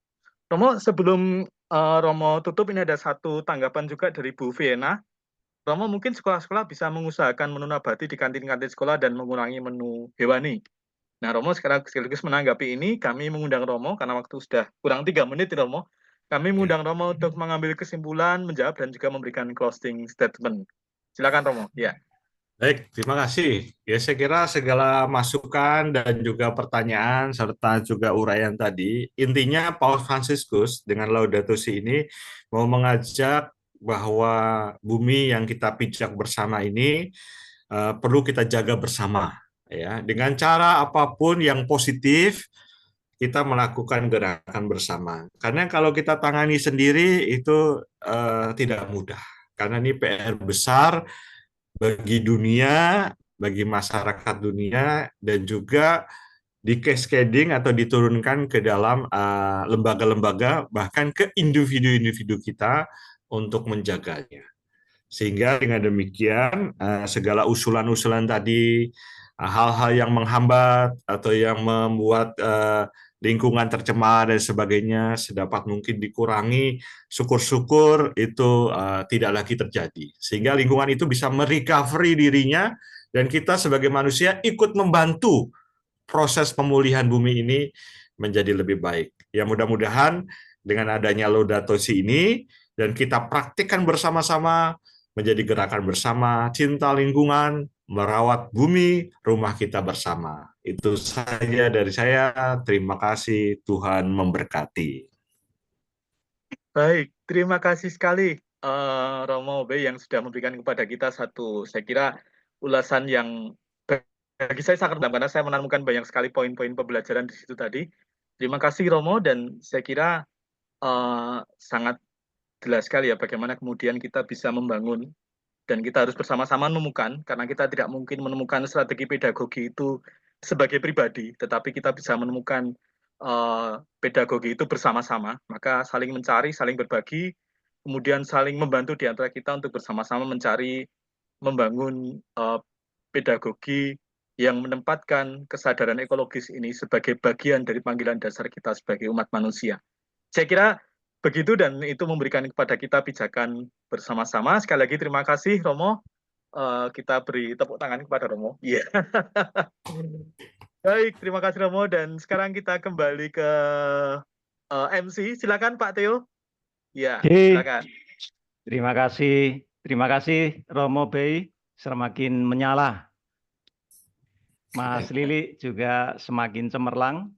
Romo, sebelum Romo tutup, ini ada satu tanggapan juga dari Bu Viena. Romo, mungkin sekolah-sekolah bisa mengusahakan menu nabati di kantin-kantin sekolah dan mengurangi menu hewani. Nah, Romo sekaligus menanggapi ini, kami mengundang Romo, karena waktu sudah kurang 3 menit, Romo. Kami mengundang Romo untuk mengambil kesimpulan, menjawab, dan juga memberikan closing statement. Silakan, Romo. Ya. Baik, terima kasih. Ya, saya kira segala masukan dan juga pertanyaan serta juga uraian tadi, intinya Paus Fransiskus dengan Laudato Si ini mau mengajak bahwa bumi yang kita pijak bersama ini perlu kita jaga bersama, ya, dengan cara apapun yang positif kita melakukan gerakan bersama. Karena kalau kita tangani sendiri itu tidak mudah, karena ini PR besar bagi dunia, bagi masyarakat dunia, dan juga di cascading atau diturunkan ke dalam lembaga-lembaga, bahkan ke individu-individu kita untuk menjaganya. Sehingga dengan demikian, segala usulan-usulan tadi, hal-hal yang menghambat atau yang membuat lingkungan tercemar dan sebagainya sedapat mungkin dikurangi, syukur-syukur itu tidak lagi terjadi. Sehingga lingkungan itu bisa merecovery dirinya dan kita sebagai manusia ikut membantu proses pemulihan bumi ini menjadi lebih baik. Ya, mudah-mudahan dengan adanya Laudato Si ini dan kita praktikkan bersama-sama menjadi gerakan bersama, cinta lingkungan, merawat bumi, rumah kita bersama. Itu saja dari saya. Terima kasih, Tuhan memberkati. Baik, terima kasih sekali Romo B yang sudah memberikan kepada kita satu, saya kira, ulasan yang bagi saya sangat dalam, karena saya menemukan banyak sekali poin-poin pembelajaran di situ tadi. Terima kasih Romo, dan saya kira sangat jelas sekali ya bagaimana kemudian kita bisa membangun, dan kita harus bersama-sama menemukan, karena kita tidak mungkin menemukan strategi pedagogi itu sebagai pribadi, tetapi kita bisa menemukan pedagogi itu bersama-sama. Maka saling mencari, saling berbagi, kemudian saling membantu di antara kita untuk bersama-sama mencari, membangun pedagogi yang menempatkan kesadaran ekologis ini sebagai bagian dari panggilan dasar kita sebagai umat manusia. Saya kira begitu, dan itu memberikan kepada kita pijakan bersama-sama. Sekali lagi terima kasih Romo. Kita beri tepuk tangan kepada Romo. Iya. Baik, terima kasih Romo, dan sekarang kita kembali ke MC. Silakan Pak Theo. Ya, silakan. Terima kasih Romo Bey, semakin menyala. Mas Lili juga semakin cemerlang.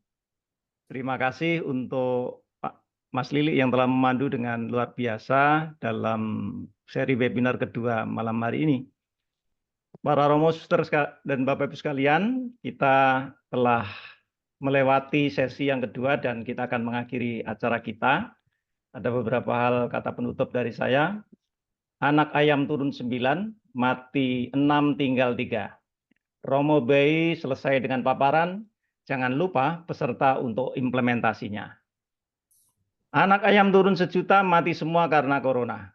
Terima kasih untuk Mas Lili yang telah memandu dengan luar biasa dalam seri webinar kedua malam hari ini. Para Romo, Suster dan Bapak Ibu sekalian, kita telah melewati sesi yang kedua dan kita akan mengakhiri acara kita. Ada beberapa hal kata penutup dari saya. Anak ayam turun 9, mati 6, tinggal 3. Romo BI selesai dengan paparan, jangan lupa peserta untuk implementasinya. Anak ayam turun 1 juta, mati semua karena corona.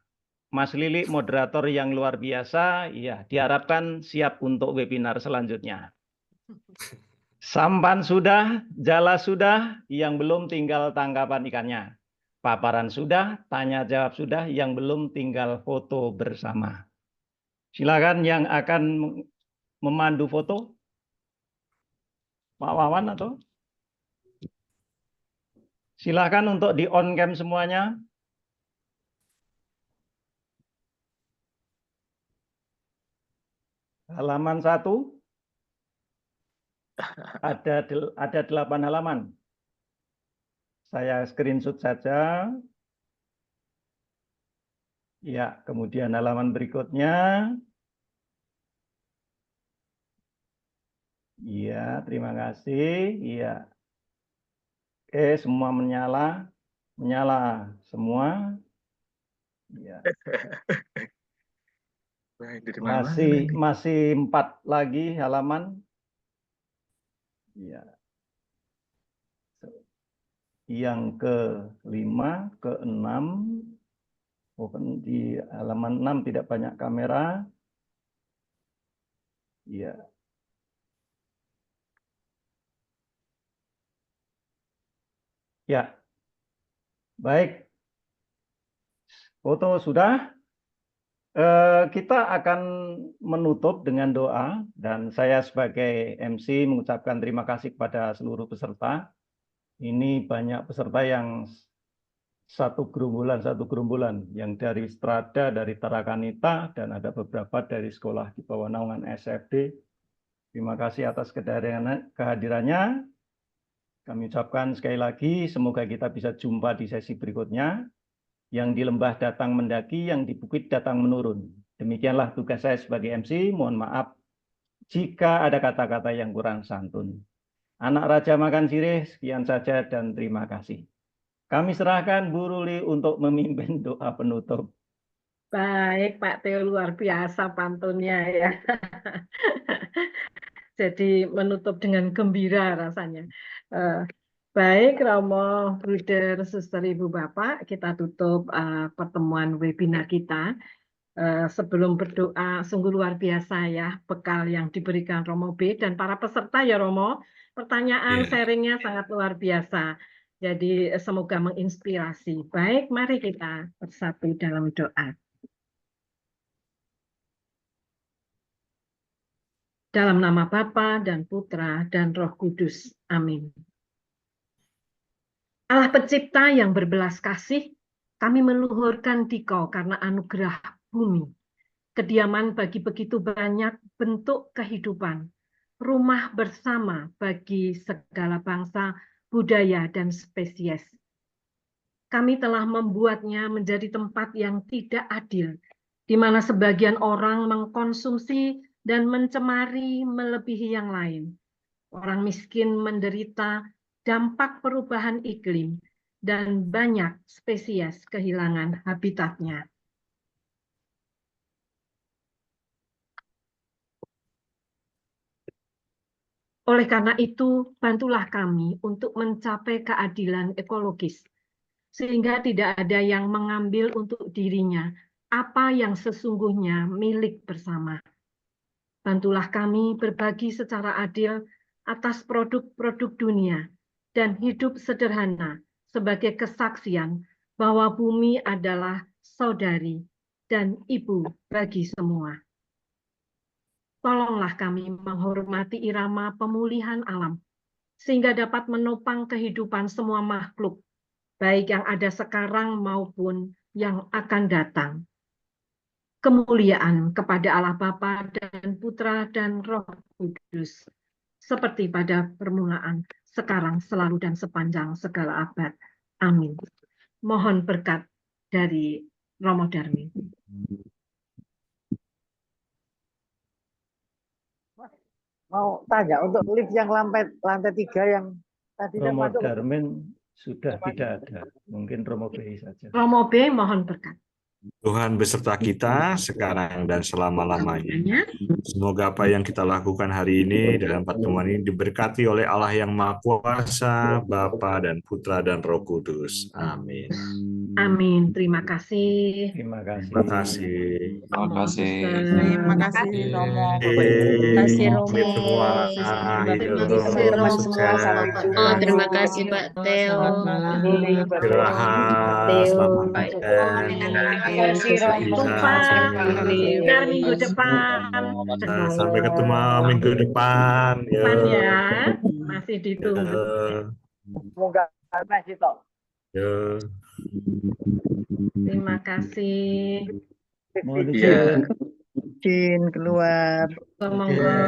Mas Lili, moderator yang luar biasa, ya diharapkan siap untuk webinar selanjutnya. Sampan sudah, jala sudah, yang belum tinggal tangkapan ikannya. Paparan sudah, tanya jawab sudah, yang belum tinggal foto bersama. Silakan yang akan memandu foto, Pak Wawan atau? Silakan untuk di on cam semuanya. Halaman 1. Ada 8 halaman. Saya screenshot saja. Ya, kemudian halaman berikutnya. Iya, terima kasih. Iya. Oke, semua menyala. Menyala semua. Iya. Masih 4 lagi halaman. Iya. Yang ke-5, ke-6. Di halaman 6 tidak banyak kamera. Iya. Ya. Baik. Foto sudah. Kita akan menutup dengan doa dan saya sebagai MC mengucapkan terima kasih kepada seluruh peserta. Ini banyak peserta yang satu gerombolan yang dari Strada, dari Tarakanita, dan ada beberapa dari sekolah di bawah naungan SFD. Terima kasih atas kehadirannya. Kami ucapkan sekali lagi, semoga kita bisa jumpa di sesi berikutnya. Yang di lembah datang mendaki, yang di bukit datang menurun. Demikianlah tugas saya sebagai MC. Mohon maaf jika ada kata-kata yang kurang santun. Anak Raja makan sirih, sekian saja dan terima kasih. Kami serahkan Bu Ruli untuk memimpin doa penutup. Baik, Pak Theo, luar biasa pantunnya ya. Jadi menutup dengan gembira rasanya. Baik, Romo, Bruder, Suster, Ibu, Bapak, kita tutup pertemuan webinar kita. Sebelum berdoa, sungguh luar biasa ya, bekal yang diberikan Romo B dan para peserta ya Romo. Pertanyaan sharingnya sangat luar biasa. Jadi semoga menginspirasi. Baik, mari kita bersatu dalam doa. Dalam nama Bapa dan Putra dan Roh Kudus. Amin. Allah pencipta yang berbelas kasih, kami meluhurkan Dikau karena anugerah bumi, kediaman bagi begitu banyak bentuk kehidupan, rumah bersama bagi segala bangsa, budaya, dan spesies. Kami telah membuatnya menjadi tempat yang tidak adil, di mana sebagian orang mengkonsumsi dan mencemari melebihi yang lain. Orang miskin menderita dampak perubahan iklim, dan banyak spesies kehilangan habitatnya. Oleh karena itu, bantulah kami untuk mencapai keadilan ekologis, sehingga tidak ada yang mengambil untuk dirinya apa yang sesungguhnya milik bersama. Bantulah kami berbagi secara adil atas produk-produk dunia dan hidup sederhana sebagai kesaksian bahwa bumi adalah saudari dan ibu bagi semua. Tolonglah kami menghormati irama pemulihan alam, sehingga dapat menopang kehidupan semua makhluk, baik yang ada sekarang maupun yang akan datang. Kemuliaan kepada Allah Bapa dan Putra dan Roh Kudus, seperti pada permulaan, sekarang, selalu, dan sepanjang segala abad. Amin. mohon berkat dari Romo Darmin. Mau tanya untuk lift yang lantai 3 yang tadi kan Romo masuk. Darmin sudah tidak ada. Mungkin Romo BI saja. Romo B mohon berkat. Tuhan beserta kita sekarang dan selama-lamanya. Semoga apa yang kita lakukan hari ini dalam pertemuan ini diberkati oleh Allah yang Maha Kuasa, Bapa dan Putra dan Roh Kudus. Amin. Amin. Terima kasih. Terima kasih. Terima kasih. Terima kasih. Terima kasih Romo. Terima kasih, Romo. semua. Terima kasih, Romo. Sukses. Oh, terima kasih Pak Theo. Istirahat. Selamat Jumpa dan minggu depan. Sampai ketemu minggu depan. Depan ya. Masih ditunggu. Semoga masih toh. Terima kasih. Mohon Iya. izin. Izin keluar. Monggo.